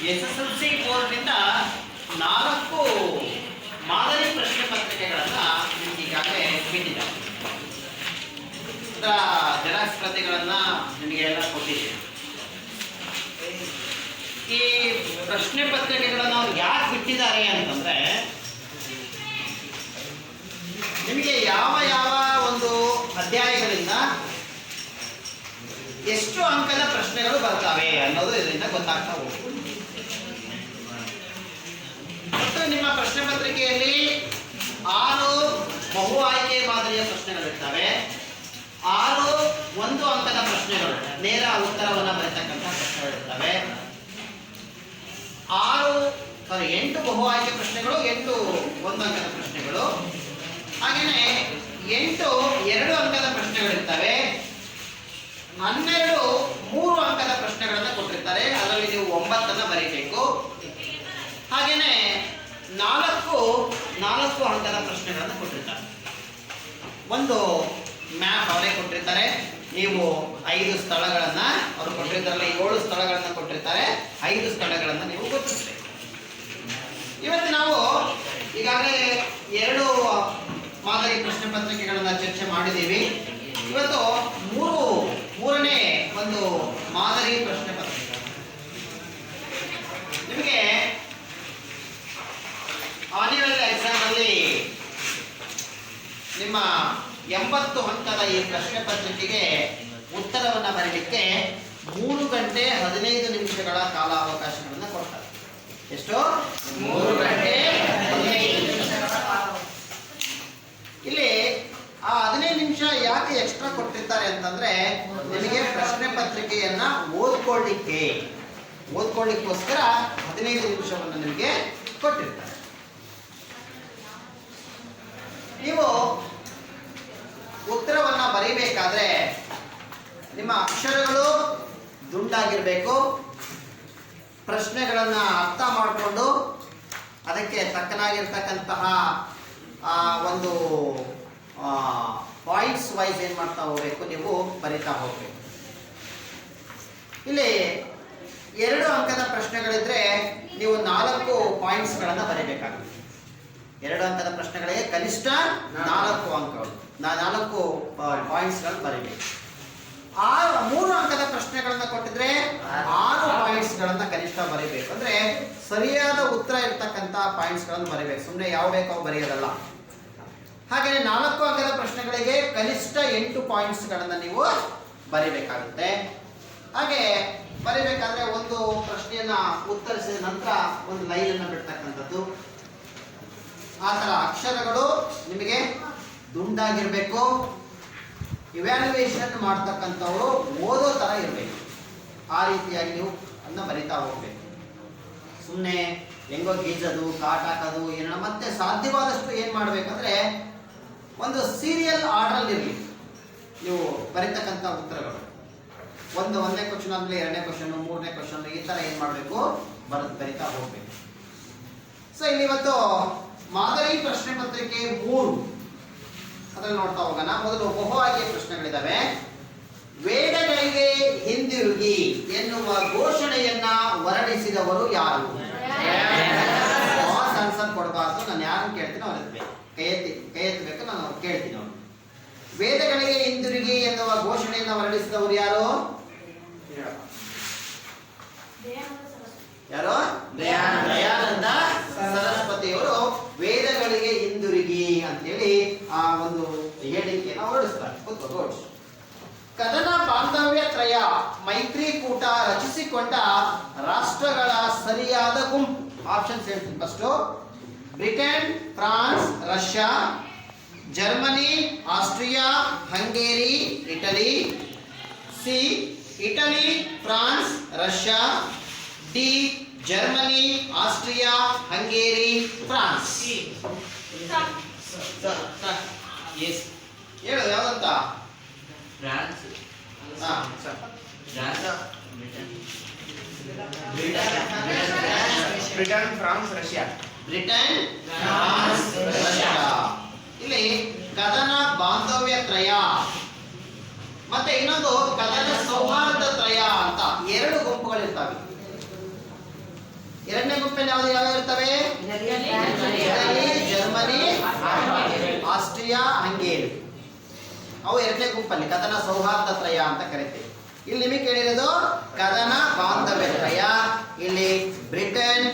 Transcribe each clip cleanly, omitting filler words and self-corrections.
SSLC ಬೋರ್ಡ್ನಿಂದ 4 ಮಾದರಿ ಪ್ರಶ್ನೆ ಪತ್ರಿಕೆಗಳನ್ನು ನಿಮಗೆ ಈಗಾಗಲೇ ಬಿಟ್ಟಿದ್ದಾರೆ. ಜೆರಾಕ್ಸ್ ಪ್ರತಿಗಳನ್ನು ನಿಮಗೆ ಎಲ್ಲ ಕೊಟ್ಟಿದ್ದೀವಿ. ಈ ಪ್ರಶ್ನೆ ಪತ್ರಿಕೆಗಳನ್ನು ಅವ್ರು ಯಾಕೆ ಬಿಟ್ಟಿದ್ದಾರೆ ಅಂತಂದ್ರೆ, ನಿಮಗೆ ಯಾವ ಯಾವ ಒಂದು ಅಧ್ಯಾಯಗಳಿಂದ ಎಷ್ಟು ಅಂಕದ ಪ್ರಶ್ನೆಗಳು ಬರ್ತವೆ ಅನ್ನೋದು ಇದರಿಂದ ಗೊತ್ತಾಗ್ತಾ ಹೋಗುತ್ತೆ. ಮತ್ತು ನಿಮ್ಮ ಪ್ರಶ್ನೆ ಪತ್ರಿಕೆಯಲ್ಲಿ 6 ಬಹು ಆಯ್ಕೆ ಮಾದರಿಯ ಪ್ರಶ್ನೆಗಳಿರ್ತವೆ, 6 1 ಅಂಕದ ಪ್ರಶ್ನೆಗಳು, ನೇರ ಉತ್ತರವನ್ನು ಬರೆತಕ್ಕಂಥ ಪ್ರಶ್ನೆಗಳಿರ್ತವೆ, 8 ಬಹು ಆಯ್ಕೆ ಪ್ರಶ್ನೆಗಳು, 8 1 ಅಂಕದ ಪ್ರಶ್ನೆಗಳು, ಹಾಗೆಯೇ 8 2 ಅಂಕದ ಪ್ರಶ್ನೆಗಳಿರ್ತವೆ, 12 3 ಅಂಕದ ಪ್ರಶ್ನೆಗಳನ್ನು ಕೊಟ್ಟಿರ್ತಾರೆ, ಅದರಲ್ಲಿ ನೀವು 9 ಬರೀಬೇಕು. ಹಾಗೆಯೇ 4 ಅಂಕದ ಪ್ರಶ್ನೆಗಳನ್ನು ಕೊಟ್ಟಿರ್ತಾರೆ. ಒಂದು ಮ್ಯಾಪ್ ಅವರೇ ಕೊಟ್ಟಿರ್ತಾರೆ, ನೀವು 5 ಸ್ಥಳಗಳನ್ನು ಅವರು ಕೊಟ್ಟಿರ್ತಾರಲ್ಲ, 7 ಸ್ಥಳಗಳನ್ನು ಕೊಟ್ಟಿರ್ತಾರೆ, 5 ಸ್ಥಳಗಳನ್ನು ನೀವು ಗುರುತಿಸಬೇಕು. ಇವತ್ತು ನಾವು ಈಗಾಗಲೇ 2 ಮಾದರಿ ಪ್ರಶ್ನೆ ಪತ್ರಿಕೆಗಳನ್ನು ಚರ್ಚೆ ಮಾಡಿದ್ದೀವಿ. ಇವತ್ತು ಮೂರನೇ ಒಂದು ಮಾದರಿ ಪ್ರಶ್ನೆ ಪತ್ರಿಕೆ. ನಿಮಗೆ ಆನ್ಯುವಲ್ ಎಕ್ಸಾಮ್ ಅಲ್ಲಿ ನಿಮ್ಮ 80 ಅಂಕದ ಈ ಪ್ರಶ್ನೆ ಪತ್ರಿಕೆಗೆ ಉತ್ತರವನ್ನು ಬರೀಲಿಕ್ಕೆ 3 ಗಂಟೆ 15 ನಿಮಿಷಗಳ ಕಾಲಾವಕಾಶಗಳನ್ನು ಕೊಡ್ತಾರೆ. ಎಷ್ಟು? 3 ಗಂಟೆ 15 ನಿಮಿಷ. ಇಲ್ಲಿ ಆ 15 ನಿಮಿಷ ಯಾಕೆ ಎಕ್ಸ್ಟ್ರಾ ಕೊಟ್ಟಿರ್ತಾರೆ ಅಂತಂದ್ರೆ, ನಿಮಗೆ ಪ್ರಶ್ನೆ ಪತ್ರಿಕೆಯನ್ನ ಓದ್ಕೊಳ್ಳಿಕ್ಕೋಸ್ಕರ 15 ನಿಮಿಷವನ್ನು ನಿಮಗೆ ಕೊಟ್ಟಿರ್ತಾರೆ. ನೀವು ಉತ್ತರವನ್ನ ಬರೀಬೇಕಾದ್ರೆ ನಿಮ್ಮ ಅಕ್ಷರಗಳು ದುಂಡಾಗಿರ್ಬೇಕು, ಪ್ರಶ್ನೆಗಳನ್ನ ಅರ್ಥ ಮಾಡಿಕೊಂಡು ಅದಕ್ಕೆ ತಕ್ಕನಾಗಿರ್ತಕ್ಕಂತಹ ಒಂದು ಪಾಯಿಂಟ್ಸ್ ವೈಸ್ ಏನು ಮಾಡ್ತಾ ಹೋಗ್ಬೇಕು, ನೀವು ಬರಿತಾ ಹೋಗ್ಬೇಕು. ಇಲ್ಲಿ 2 ಅಂಕದ ಪ್ರಶ್ನೆಗಳಿದ್ರೆ ನೀವು 4 ಪಾಯಿಂಟ್ಸ್ಗಳನ್ನು ಬರೀಬೇಕಾಗುತ್ತೆ. 2 ಅಂಕದ ಪ್ರಶ್ನೆಗಳಿಗೆ ಕನಿಷ್ಠ 4 ಅಂಕಗಳು, 4 ಪಾಯಿಂಟ್ಸ್ಗಳನ್ನು ಬರೀಬೇಕು. 3 ಅಂಕದ ಪ್ರಶ್ನೆಗಳನ್ನ ಕೊಟ್ಟಿದ್ರೆ 6 ಪಾಯಿಂಟ್ಸ್ಗಳನ್ನ ಕನಿಷ್ಠ ಬರೀಬೇಕು. ಅಂದ್ರೆ ಸರಿಯಾದ ಉತ್ತರ ಇರ್ತಕ್ಕಂಥ ಪಾಯಿಂಟ್ಸ್ಗಳನ್ನು ಬರೀಬೇಕು, ಸುಮ್ಮನೆ ಯಾವ ಬೇಕೋ ಬರೆಯೋದಲ್ಲ. ಹಾಗೆ 4 ಅಂಕದ ಪ್ರಶ್ನೆಗಳಿಗೆ ಕನಿಷ್ಠ 8 ಪಾಯಿಂಟ್ಸ್ಗಳನ್ನು ನೀವು ಬರೀಬೇಕಾಗುತ್ತೆ. ಹಾಗೆ ಬರೀಬೇಕಾದ್ರೆ ಒಂದು ಪ್ರಶ್ನೆಯನ್ನ ಉತ್ತರಿಸಿದ ನಂತರ ಒಂದು ಲೈನನ್ನು ಬಿಡ್ತಕ್ಕಂಥದ್ದು. ಆ ಥರ ಅಕ್ಷರಗಳು ನಿಮಗೆ ದುಂಡಾಗಿರ್ಬೇಕು. ಇವ್ಯಾಲ್ಯುಯೇಷನ್ ಮಾಡ್ತಕ್ಕಂಥವ್ರು ಓದೋ ಥರ ಇರಬೇಕು. ಆ ರೀತಿಯಾಗಿ ನೀವು ಅದನ್ನ ಬರಿತಾ ಹೋಗ್ಬೇಕು. ಸುಮ್ಮನೆ ಹೆಂಗೋ ಗೀಜೋದು, ಕಾಟ್ ಹಾಕೋದು ಏನೋ. ಮತ್ತೆ ಸಾಧ್ಯವಾದಷ್ಟು ಏನು ಮಾಡಬೇಕಂದ್ರೆ ಒಂದು ಸೀರಿಯಲ್ ಆರ್ಡರ್ ಇರಲಿ ನೀವು ಬರೀತಕ್ಕಂಥ ಉತ್ತರಗಳು. ಒಂದನೇ ಕ್ವಶನ್ ಆದ್ಮೇಲೆ 2ನೇ ಕ್ವಶನ್, 3ನೇ ಕ್ವಶನ್, ಈ ಥರ ಏನು ಮಾಡಬೇಕು, ಬರಿತಾ ಹೋಗ್ಬೇಕು. ಸೊ ಇಲ್ಲಿ ಇವತ್ತು ಮಾದರಿ ಪ್ರಶ್ನೆ ಪತ್ರಿಕೆ 3 ಅದನ್ನು ನೋಡ್ತಾ ಹೋಗೋಣ. ಮೊದಲು ಬಹು ಆಯ್ಕೆ ಪ್ರಶ್ನೆಗಳಿದ್ದಾವೆ. ವೇದಗಳಿಗೆ ಹಿಂದಿರುಗಿ ಎನ್ನುವ ಘೋಷಣೆಯನ್ನ ಹೊರಡಿಸಿದವರು ಯಾರು? ಆನ್ಸರ್ ಕೊಡಬಾರ್ದು, ನಾನು ಯಾರನ್ನು ಕೇಳ್ತೀನಿ ಅವ್ರು ಎತ್ತಬೇಕು, ಕೈ ಎತ್ತಬೇಕು, ನಾನು ಅವ್ರು ಕೇಳ್ತೀನಿ. ಅವ್ರು ವೇದಗಳಿಗೆ ಹಿಂದಿರುಗಿ ಎನ್ನುವ ಘೋಷಣೆಯನ್ನ ಹೊರಡಿಸಿದವರು ಯಾರು? ಯಾರು? ದಯಾನಂದ ಸರಸ್ವತಿಯವರು ವೇದಗಳಿಗೆ ಹಿಂದಿರುಗಿ ಅಂತೇಳಿ ಆ ಒಂದು ಹೇಳಿಕೆಯನ್ನು ಹೊರಡಿಸ್ತಾರೆ. ಕದನ ಬಾಂಧವ್ಯ ತ್ರಯ ಮೈತ್ರಿಕೂಟ ರಚಿಸಿಕೊಂಡ ರಾಷ್ಟ್ರಗಳ ಸರಿಯಾದ ಗುಂಪು. ಆಪ್ಷನ್ಸ್ ಹೇಳ್ತೀನಿ. First Britain, France, Russia, Germany, Austria, Hungary, Italy. C Italy, France, Russia. D Germany, Austria, Hungary, France. ಹೇಳು ಯಾವ್ದಂತ? France, Britain, France, Russia. Britain, France, Russia. ಇಲ್ಲಿ ಕದನ ಬಾಂಧವ್ಯ ತ್ರಯ ಮತ್ತೆ ಇನ್ನೊಂದು ಕದನ ಸೌಹಾರ್ದ ತ್ರಯ ಅಂತ 2 ಗುಂಪುಗಳಿರ್ತವೆ. ಎರಡನೇ ಗುಂಪಲ್ಲಿ ಯಾವ್ಯಾವ ಇರ್ತವೆ? Italy, Germany, Austria, Hungary. ಅವು ಎರಡನೇ ಗುಂಪಲ್ಲಿ ಕದನ ಸೌಹಾರ್ದತ್ರಯ ಅಂತ ಕರಿತೀವಿ. ಇಲ್ಲಿ ನಿಮಗೆ ಕೇಳಿರೋದು ಕದನ ಬಾಂಧವ್ಯತ್ರಯ. ಇಲ್ಲಿ ಬ್ರಿಟನ್,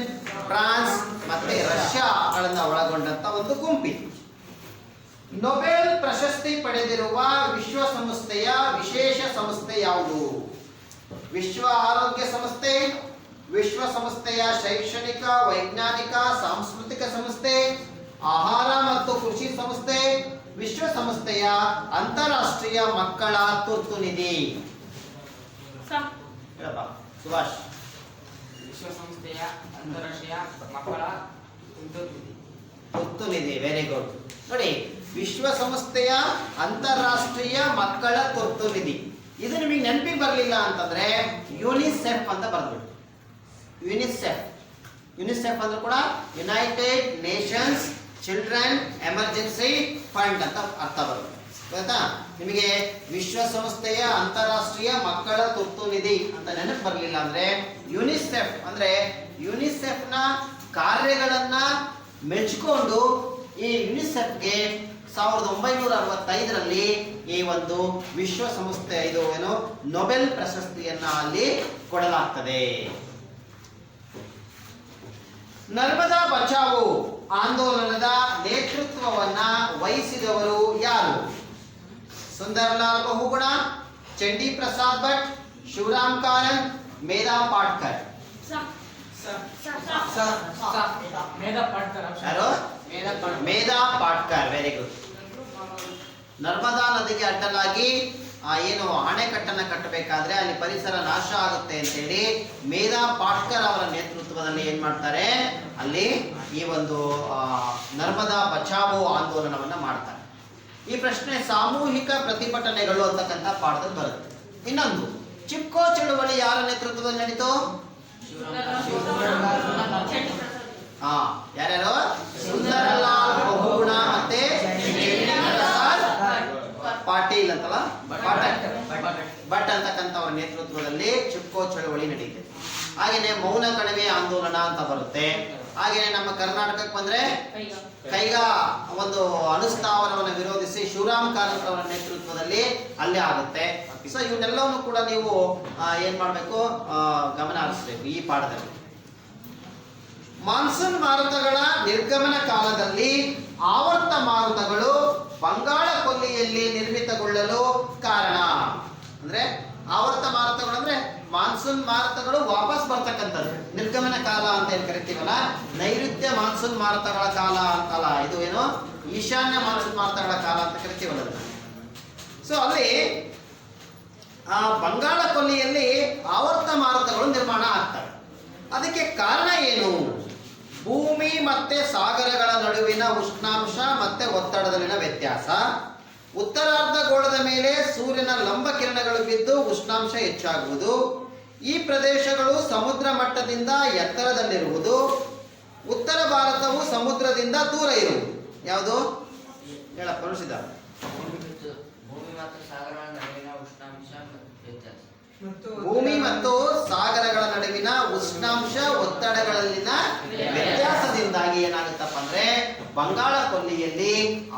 ಫ್ರಾನ್ಸ್ ಮತ್ತೆ ರಷ್ಯಾಗಳನ್ನ ಒಳಗೊಂಡಂತ ಒಂದು ಗುಂಪಿದೆ. ನೊಬೆಲ್ ಪ್ರಶಸ್ತಿ ಪಡೆದಿರುವ ವಿಶ್ವಸಂಸ್ಥೆಯ ವಿಶೇಷ ಸಂಸ್ಥೆ ಯಾವುದು? ವಿಶ್ವ ಆರೋಗ್ಯ ಸಂಸ್ಥೆ, ವಿಶ್ವಸಂಸ್ಥೆಯ ಶೈಕ್ಷಣಿಕ, ವೈಜ್ಞಾನಿಕ, ಸಾಂಸ್ಕೃತಿಕ ಸಂಸ್ಥೆ, ಆಹಾರ ಮತ್ತು ಕೃಷಿ ಸಂಸ್ಥೆ, ವಿಶ್ವಸಂಸ್ಥೆಯ ಅಂತಾರಾಷ್ಟ್ರೀಯ ಮಕ್ಕಳ ತುರ್ತು ನಿಧಿ. ಹೇಳಪ್ಪ ಸುಭಾಷ್. ವಿಶ್ವಸಂಸ್ಥೆಯ ಅಂತಾರಾಷ್ಟ್ರೀಯ ಮಕ್ಕಳ ತುರ್ತು ನಿಧಿ. Very good. ನೋಡಿ, ವಿಶ್ವಸಂಸ್ಥೆಯ ಅಂತಾರಾಷ್ಟ್ರೀಯ ಮಕ್ಕಳ ತುರ್ತು ನಿಧಿ. ಇದು ನಿಮಗೆ ನೆನಪಿಗೆ ಬರಲಿಲ್ಲ ಅಂತಂದ್ರೆ ಯುನಿಸೆಫ್ ಅಂತ ಬರ್ದ್ಬಿಟ್ಟು. ಯುನಿಸೆಫ್, ಯುನಿಸೆಫ್ ಅಂದ್ರೆ ಕೂಡ United Nations children emergency fund ಅಂತ ಅರ್ಥ ಬರುತ್ತೆ. ಗೊತ್ತಾ ನಿಮಗೆ? ವಿಶ್ವಸಂಸ್ಥೆಯ ಅಂತಾರಾಷ್ಟ್ರೀಯ ಮಕ್ಕಳ ತುರ್ತು ನಿಧಿ ಅಂತ ನೆನಪು ಬರಲಿಲ್ಲ ಅಂದ್ರೆ ಯುನಿಸೆಫ್ ಅಂದ್ರೆ ಯುನಿಸೆಫ್ ನ ಕಾರ್ಯಗಳನ್ನ ಮೆಚ್ಚಿಕೊಂಡು ಈ ಯುನಿಸೆಫ್ಗೆ 1965ರಲ್ಲಿ ಈ ಒಂದು ವಿಶ್ವಸಂಸ್ಥೆ ಇದು ಏನು ನೊಬೆಲ್ ಪ್ರಶಸ್ತಿಯನ್ನ ಅಲ್ಲಿ ಕೊಡಲಾಗ್ತದೆ. ನರ್ಮದಾ ಬಚಾವೋ ಆಂದೋಲನದ ನೇತೃತ್ವವನ್ನ ವಹಿಸಿದವರು ಯಾರು? ಸುಂದರಲಾಲ್ ಬಹುಗುಣ, ಚಂಡಿ ಪ್ರಸಾದ್ ಭಟ್, ಶಿವರಾಮ್ ಕಾರಂತ್, ಮೇಧಾ ಪಾಟ್ಕರ್. ಯಾರು? ಮೇಧಾ ಪಾಟ್ಕರ್. Very good. ನರ್ಮದಾ ನದಿಗೆ ಅಡ್ಡಲಾಗಿ ಏನು ಅಣೆಕಟ್ಟನ್ನು ಕಟ್ಟಬೇಕಾದ್ರೆ ಅಲ್ಲಿ ಪರಿಸರ ನಾಶ ಆಗುತ್ತೆ ಅಂತೇಳಿ ಮೇಧಾ ಪಾಟ್ಕರ್ ಅವರ ನೇತೃತ್ವದಲ್ಲಿ ಏನ್ ಮಾಡ್ತಾರೆ, ಅಲ್ಲಿ ಈ ಒಂದು ನರ್ಮದಾ ಬಚಾವೋ ಆಂದೋಲನವನ್ನ ಮಾಡ್ತಾರೆ. ಈ ಪ್ರಶ್ನೆ ಸಾಮೂಹಿಕ ಪ್ರತಿಭಟನೆಗಳು ಅಂತಕ್ಕಂಥ ಪಾಠದಲ್ಲಿ ಬರುತ್ತೆ. ಇನ್ನೊಂದು, ಚಿಪ್ಕೋ ಚಳುವಳಿ ಯಾರ ನೇತೃತ್ವದಲ್ಲಿ ನಡೀತು? ಯಾರ್ಯಾರು? ಸುಂದರಲಾಲ್ ಬಹುಗುಣ ಮತ್ತೆ ಪಾಟೀಲ್ ಅಂತಲ್ಲ, ಭಟ್ ಅಂತಕ್ಕಂಥವ್ರ ನೇತೃತ್ವದಲ್ಲಿ ಚಿಪ್ಕೋ ಚಳುವಳಿ ನಡೆಯುತ್ತೆ. ಹಾಗೇನೆ ಮೌನ ಕಣಿವೆ ಆಂದೋಲನ ಅಂತ ಬರುತ್ತೆ. ಹಾಗೇನೆ ನಮ್ಮ ಕರ್ನಾಟಕಕ್ಕೆ ಬಂದ್ರೆ ಕೈಗಾ ಒಂದು ಅನುಸ್ಥಾವರವನ್ನು ವಿರೋಧಿಸಿ ಶಿವರಾಮ್ ಕಾರಂತ್ ಅವರ ನೇತೃತ್ವದಲ್ಲಿ ಅಲ್ಲೇ ಆಗುತ್ತೆ. ಸೊ ಇವನ್ನೆಲ್ಲವನ್ನು ಕೂಡ ನೀವು ಏನ್ ಮಾಡ್ಬೇಕು, ಗಮನ ಹರಿಸಬೇಕು ಈ ಪಾಠದಲ್ಲಿ. ಮಾನ್ಸೂನ್ ಮಾರುತಗಳ ನಿರ್ಗಮನ ಕಾಲದಲ್ಲಿ ಆವರ್ತ ಮಾರುತಗಳು ಬಂಗಾಳ ಕೊಲ್ಲಿಯಲ್ಲಿ ನಿರ್ಮಿತಗೊಳ್ಳಲು ಕಾರಣ. ಅಂದ್ರೆ ಆವರ್ತ ಮಾರುತಗಳು ಅಂದ್ರೆ ಮಾನ್ಸೂನ್ ಮಾರುತಗಳು ವಾಪಸ್ ಬರ್ತಕ್ಕಂಥದ್ದು. ನಿರ್ಗಮನ ಕಾಲ ಅಂತ ಏನ್ ಕರಿತೀವಲ್ಲ, ನೈಋತ್ಯ ಮಾನ್ಸೂನ್ ಮಾರುತಗಳ ಕಾಲ ಅಂತಲ್ಲ, ಇದು ಏನು ಈಶಾನ್ಯ ಮಾನ್ಸೂನ್ ಮಾರುತಗಳ ಕಾಲ ಅಂತ ಕರಿತೀವಲ್ಲ. ಸೊ ಅಲ್ಲಿ ಬಂಗಾಳ ಕೊಲ್ಲಿಯಲ್ಲಿ ಆವರ್ತ ಮಾರುತಗಳು ನಿರ್ಮಾಣ ಆಗ್ತವೆ. ಅದಕ್ಕೆ ಕಾರಣ ಏನು? ಭೂಮಿ ಮತ್ತೆ ಸಾಗರಗಳ ನಡುವಿನ ಉಷ್ಣಾಂಶ ಮತ್ತೆ ಒತ್ತಡದಲ್ಲಿನ ವ್ಯತ್ಯಾಸ. ಉತ್ತರಾರ್ಧಗೋಳದ ಮೇಲೆ ಸೂರ್ಯನ ಲಂಬ ಕಿರಣಗಳು ಬಿದ್ದು ಉಷ್ಣಾಂಶ ಹೆಚ್ಚಾಗುವುದು. ಈ ಪ್ರದೇಶಗಳು ಸಮುದ್ರ ಮಟ್ಟದಿಂದ ಎತ್ತರದಲ್ಲಿರುವುದು. ಉತ್ತರ ಭಾರತವು ಸಮುದ್ರದಿಂದ ದೂರ ಇರುವುದು. ಯಾವುದು ಹೇಳಪ್ಪ ಋಷಿದ? ಭೂಮಿ ಮತ್ತು ಸಾಗರಗಳ ನಡುವಿನ ಉಷ್ಣಾಂಶ ವ್ಯತ್ಯಾಸ. ಭೂಮಿ ಮತ್ತು ಸಾಗರಗಳ ನಡುವಿನ ಉಷ್ಣಾಂಶ ಒತ್ತಡಗಳಲ್ಲಿನ ವ್ಯತ್ಯಾಸದಿಂದಾಗಿ ಏನಾಗುತ್ತಪ್ಪ ಅಂದ್ರೆ ಬಂಗಾಳ ಕೊಲ್ಲಿಯಲ್ಲಿ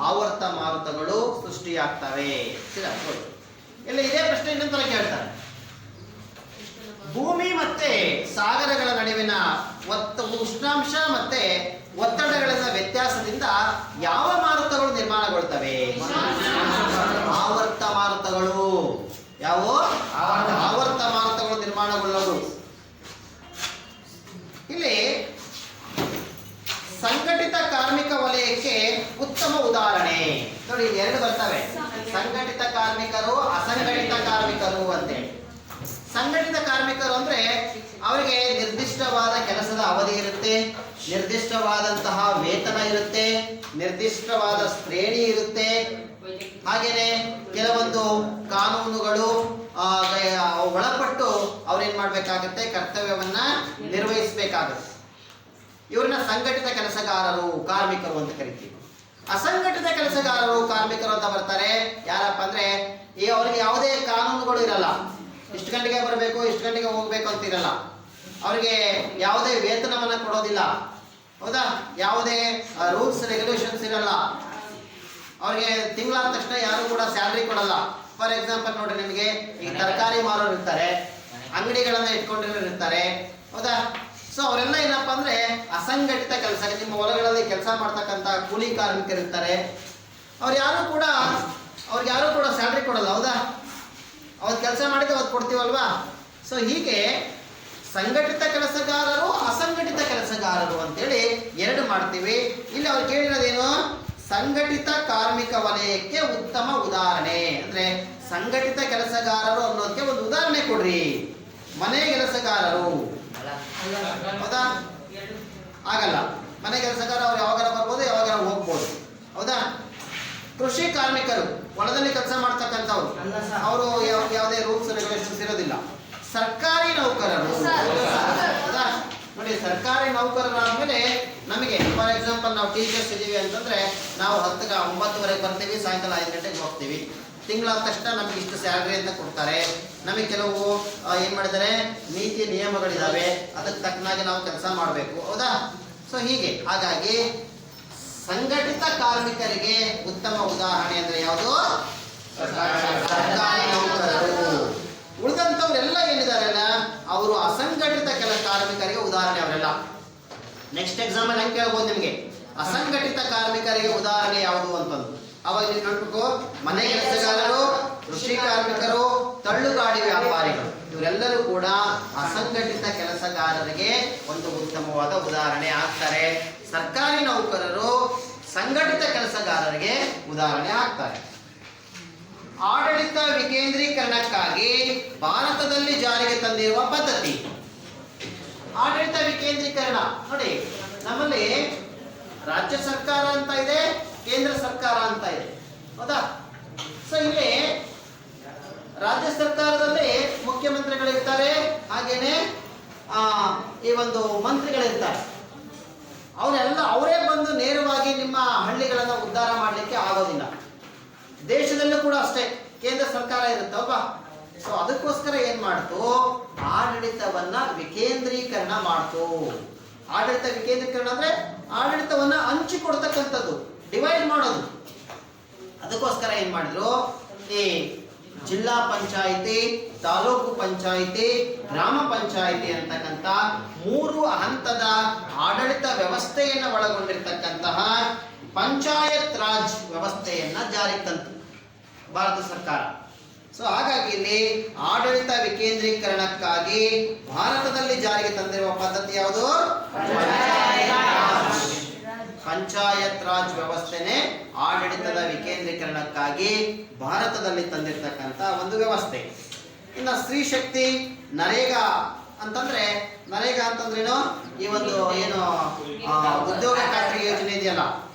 ಆವರ್ತ ಮಾರುತಗಳು ಸೃಷ್ಟಿಯಾಗ್ತವೆ. ಇಲ್ಲಿ ಇದೇ ಪ್ರಶ್ನೆ ಇನ್ನೊಂದರ ಕೇಳ್ತಾರೆ. ಭೂಮಿ ಮತ್ತೆ ಸಾಗರಗಳ ನಡುವಿನ ಉಷ್ಣಾಂಶ ಮತ್ತೆ ಒತ್ತಡಗಳಿನ ವ್ಯತ್ಯಾಸದಿಂದ ಯಾವ ಮಾರುತಗಳು ನಿರ್ಮಾಣಗೊಳ್ತವೆ? ಆವರ್ತ ಮಾರುತಗಳು. ಯಾವ ಆವರ್ತ ಮಾರುತಗಳು ನಿರ್ಮಾಣಗೊಳ್ಳೋದು. ಇಲ್ಲಿ ಸಂಘಟಿತ ಕಾರ್ಮಿಕ ವಲಯಕ್ಕೆ ಉತ್ತಮ ಉದಾಹರಣೆ ನೋಡಿ, ಎರಡು ಬರ್ತವೆ, ಸಂಘಟಿತ ಕಾರ್ಮಿಕರು, ಅಸಂಘಟಿತ ಕಾರ್ಮಿಕರು ಅಂತೇಳಿ. ಸಂಘಟಿತ ಕಾರ್ಮಿಕರು ಅಂದ್ರೆ ಅವರಿಗೆ ನಿರ್ದಿಷ್ಟವಾದ ಕೆಲಸದ ಅವಧಿ ಇರುತ್ತೆ, ನಿರ್ದಿಷ್ಟವಾದಂತಹ ವೇತನ ಇರುತ್ತೆ, ನಿರ್ದಿಷ್ಟವಾದ ಶ್ರೇಣಿ ಇರುತ್ತೆ. ಹಾಗೇನೆ ಕೆಲವೊಂದು ಕಾನೂನುಗಳು ಒಳಪಟ್ಟು ಅವ್ರೇನ್ ಮಾಡ್ಬೇಕಾಗತ್ತೆ, ಕರ್ತವ್ಯವನ್ನ ನಿರ್ವಹಿಸಬೇಕಾಗುತ್ತೆ. ಇವ್ರನ್ನ ಸಂಘಟಿತ ಕೆಲಸಗಾರರು, ಕಾರ್ಮಿಕರು ಅಂತ ಕರಿತೀವಿ. ಅಸಂಘಟಿತ ಕೆಲಸಗಾರರು, ಕಾರ್ಮಿಕರು ಅಂತ ಬರ್ತಾರೆ. ಯಾರಪ್ಪ ಅಂದ್ರೆ ಅವ್ರಿಗೆ ಯಾವುದೇ ಕಾನೂನುಗಳು ಇರಲ್ಲ. ಇಷ್ಟು ಗಂಟೆಗೆ ಬರಬೇಕು, ಇಷ್ಟು ಗಂಟೆಗೆ ಹೋಗ್ಬೇಕು ಅಂತ ಇರಲ್ಲ. ಅವರಿಗೆ ಯಾವುದೇ ವೇತನವನ್ನ ಕೊಡೋದಿಲ್ಲ, ಹೌದಾ? ಯಾವುದೇ ರೂಲ್ಸ್ ರೆಗ್ಯುಲೇಷನ್ಸ್ ಇರಲ್ಲ. ಅವ್ರಿಗೆ ತಿಂಗಳಾದ ತಕ್ಷಣ ಯಾರು ಕೂಡ ಸ್ಯಾಲ್ರಿ ಕೊಡಲ್ಲ. ಫಾರ್ ಎಕ್ಸಾಂಪಲ್ ನೋಡ್ರಿ, ನಿಮಗೆ ಈಗ ತರಕಾರಿ ಮಾರೋರು ಇರ್ತಾರೆ, ಅಂಗಡಿಗಳನ್ನ ಇಟ್ಕೊಂಡಿರೋರು ಇರ್ತಾರೆ, ಹೌದಾ? ಸೊ ಅವರೆಲ್ಲ ಏನಪ್ಪಾ ಅಂದ್ರೆ ಅಸಂಘಟಿತ ಕೆಲಸ, ನಿಮ್ಮ ಹೊಲಗಳಲ್ಲಿ ಕೆಲಸ ಮಾಡ್ತಕ್ಕಂಥ ಕೂಲಿ ಕಾರ್ಮಿಕರು ಇರ್ತಾರೆ. ಅವ್ರಿಗೆ ಯಾರು ಕೂಡ ಸ್ಯಾಲ್ರಿ ಕೊಡಲ್ಲ, ಹೌದಾ? ಅವತ್ತು ಕೆಲಸ ಮಾಡಿದ್ರೆ ಅವತ್ತು ಕೊಡ್ತೀವಲ್ವಾ? ಸೊ ಹೀಗೆ ಸಂಘಟಿತ ಕೆಲಸಗಾರರು, ಅಸಂಘಟಿತ ಕೆಲಸಗಾರರು ಅಂತೇಳಿ ಎರಡು ಮಾಡ್ತೀವಿ. ಇಲ್ಲಿ ಅವ್ರು ಕೇಳಿರೋದೇನು? ಸಂಘಟಿತ ಕಾರ್ಮಿಕ ವಲಯಕ್ಕೆ ಉತ್ತಮ ಉದಾಹರಣೆ ಅಂದ್ರೆ ಸಂಘಟಿತ ಕೆಲಸಗಾರರು ಅನ್ನೋದಕ್ಕೆ ಒಂದು ಉದಾಹರಣೆ ಕೊಡ್ರಿ. ಮನೆ ಕೆಲಸಗಾರರು, ಹೌದಾ? ಆಗಲ್ಲ. ಮನೆ ಕೆಲಸಗಾರ ಅವ್ರು ಯಾವಾಗಾರ ಬರ್ಬೋದು, ಯಾವಾಗಾರ ಹೋಗ್ಬೋದು, ಹೌದಾ? ಕೃಷಿ ಕಾರ್ಮಿಕರು, ಹೊಲದಲ್ಲಿ ಕೆಲಸ ಮಾಡ್ತಕ್ಕಂಥವ್ರು, ಅವರು ಯಾವುದೇ ರೂಲ್ಸ್ ರೆಗ್ಯುಲೇಷನ್ಸ್ ಇರೋದಿಲ್ಲ. ಸರ್ಕಾರಿ ನೌಕರರು, ಹೌದಾ? ನೋಡಿ, ಸರ್ಕಾರಿ ನೌಕರರಾದ್ಮೇಲೆ ನಮಗೆ ಫಾರ್ ಎಕ್ಸಾಂಪಲ್ ನಾವು ಟೀಚರ್ಸ್ ಇದೀವಿ ಅಂತಂದ್ರೆ ನಾವು 9:30 ಬರ್ತೀವಿ, ಸಾಯಂಕಾಲ 5 ಗಂಟೆಗೆ ಹೋಗ್ತೀವಿ. ತಿಂಗಳಾದ ತಕ್ಷಣ ನಮ್ಗೆ ಇಷ್ಟು ಸ್ಯಾಲ್ರಿ ಅಂತ ಕೊಡ್ತಾರೆ. ನಮಗೆ ಕೆಲವು ಏನ್ ಮಾಡಿದ್ದಾರೆ, ನೀತಿ ನಿಯಮಗಳಿದಾವೆ, ಅದಕ್ಕೆ ತಕ್ಕನಾಗಿ ನಾವು ಕೆಲಸ ಮಾಡಬೇಕು, ಹೌದಾ? ಸೊ ಹೀಗೆ ಹಾಗಾಗಿ ಸಂಘಟಿತ ಕಾರ್ಮಿಕರಿಗೆ ಉತ್ತಮ ಉದಾಹರಣೆ ಅಂದ್ರೆ ಯಾವುದು? ಸರ್ಕಾರಿ ನೌಕರರು. ಉಳಿದಂಥವ್ರೆಲ್ಲ ಏನಿದಾರಲ್ಲ ಅವರು ಅಸಂಘಟಿತ ಕಾರ್ಮಿಕರಿಗೆ ಉದಾಹರಣೆ ಅವರೆಲ್ಲ. ನೆಕ್ಸ್ಟ್ ಎಕ್ಸಾಂಪಲ್ ಹೆಂಗೆ ಕೇಳ್ಬೋದು ನಿಮಗೆ? ಅಸಂಘಟಿತ ಕಾರ್ಮಿಕರಿಗೆ ಉದಾಹರಣೆ ಯಾವುದು ಅಂತಂದು ಅವಾಗ ನೀವು ನೋಡ್ಬೇಕು. ಮನೆ ಕೆಲಸಗಾರರು, ಕೃಷಿ ಕಾರ್ಮಿಕರು, ತಳ್ಳುಗಾಡಿ ವ್ಯಾಪಾರಿಗಳು, ಇವರೆಲ್ಲರೂ ಕೂಡ ಅಸಂಘಟಿತ ಕೆಲಸಗಾರರಿಗೆ ಒಂದು ಉತ್ತಮವಾದ ಉದಾಹರಣೆ ಆಗ್ತಾರೆ. ಸರ್ಕಾರಿ ನೌಕರರು ಸಂಘಟಿತ ಕೆಲಸಗಾರರಿಗೆ ಉದಾಹರಣೆ ಆಗ್ತಾರೆ. ಆಡಳಿತ ವಿಕೇಂದ್ರೀಕರಣಕ್ಕಾಗಿ ಭಾರತದಲ್ಲಿ ಜಾರಿಗೆ ತಂದಿರುವ ಪದ್ಧತಿ. ಆಡಳಿತ ವಿಕೇಂದ್ರೀಕರಣ ನೋಡಿ, ನಮ್ಮಲ್ಲಿ ರಾಜ್ಯ ಸರ್ಕಾರ ಅಂತ ಇದೆ, ಕೇಂದ್ರ ಸರ್ಕಾರ ಅಂತ ಇದೆ, ಹೌದಾ? ಸೊ ಇಲ್ಲಿ ರಾಜ್ಯ ಸರ್ಕಾರದಲ್ಲಿ ಮುಖ್ಯಮಂತ್ರಿಗಳಿರ್ತಾರೆ, ಹಾಗೇನೆ ಈ ಒಂದು ಮಂತ್ರಿಗಳಿರ್ತಾರೆ. ಅವರೇ ಬಂದು ನೇರವಾಗಿ ನಿಮ್ಮ ಹಳ್ಳಿಗಳನ್ನ ಉದ್ಧಾರ ಮಾಡಲಿಕ್ಕೆ ಆಗೋದಿಲ್ಲ. ದೇಶದಲ್ಲೂ ಕೂಡ ಅಷ್ಟೇ ಕೇಂದ್ರ ಸರ್ಕಾರ ಇರುತ್ತಲ್ವಾ? ಸೊ ಅದಕ್ಕೋಸ್ಕರ ಏನ್ ಮಾಡ್ತು, ಆಡಳಿತವನ್ನ ವಿಕೇಂದ್ರೀಕರಣ ಮಾಡ್ತು. ಆಡಳಿತ ವಿಕೇಂದ್ರೀಕರಣ ಅಂದ್ರೆ ಆಡಳಿತವನ್ನ ಹಂಚಿಕೊಡ್ತಕ್ಕಂಥದ್ದು, ಡಿವೈಡ್ ಮಾಡೋದು. ಅದಕ್ಕೋಸ್ಕರ ಏನ್ ಮಾಡಿದ್ರು, ಈ ಜಿಲ್ಲಾ ಪಂಚಾಯಿತಿ, ತಾಲೂಕು ಪಂಚಾಯಿತಿ, ಗ್ರಾಮ ಪಂಚಾಯಿತಿ ಅಂತಕ್ಕಂಥ 3 ಹಂತದ ಆಡಳಿತ ವ್ಯವಸ್ಥೆಯನ್ನು ಒಳಗೊಂಡಿರ್ತಕ್ಕಂತಹ ಪಂಚಾಯತ್ ರಾಜ್ ವ್ಯವಸ್ಥೆಯನ್ನ ಜಾರಿಗೆ ತಂತು ಭಾರತ ಸರ್ಕಾರ. ಸೊ ಹಾಗಾಗಿ ಇಲ್ಲಿ ಆಡಳಿತ ವಿಕೇಂದ್ರೀಕರಣಕ್ಕಾಗಿ ಭಾರತದಲ್ಲಿ ಜಾರಿಗೆ ತಂದಿರುವ ಪದ್ಧತಿ ಯಾವುದು? ಪಂಚಾಯತ್ ರಾಜ್ ವ್ಯವಸ್ಥೆನೆ ಆಡಳಿತದ ವಿಕೇಂದ್ರೀಕರಣಕ್ಕಾಗಿ ಭಾರತದಲ್ಲಿ ತಂದಿರತಕ್ಕಂತ ಒಂದು ವ್ಯವಸ್ಥೆ. ಇನ್ನು ಸ್ತ್ರೀ ಶಕ್ತಿ, ನರೇಗಾ ಅಂತಂದ್ರೇನು? ಈ ಒಂದು ಏನು ಉದ್ಯೋಗ ಖಾತ್ರಿ ಯೋಜನೆ ಇದೆಯಲ್ಲ,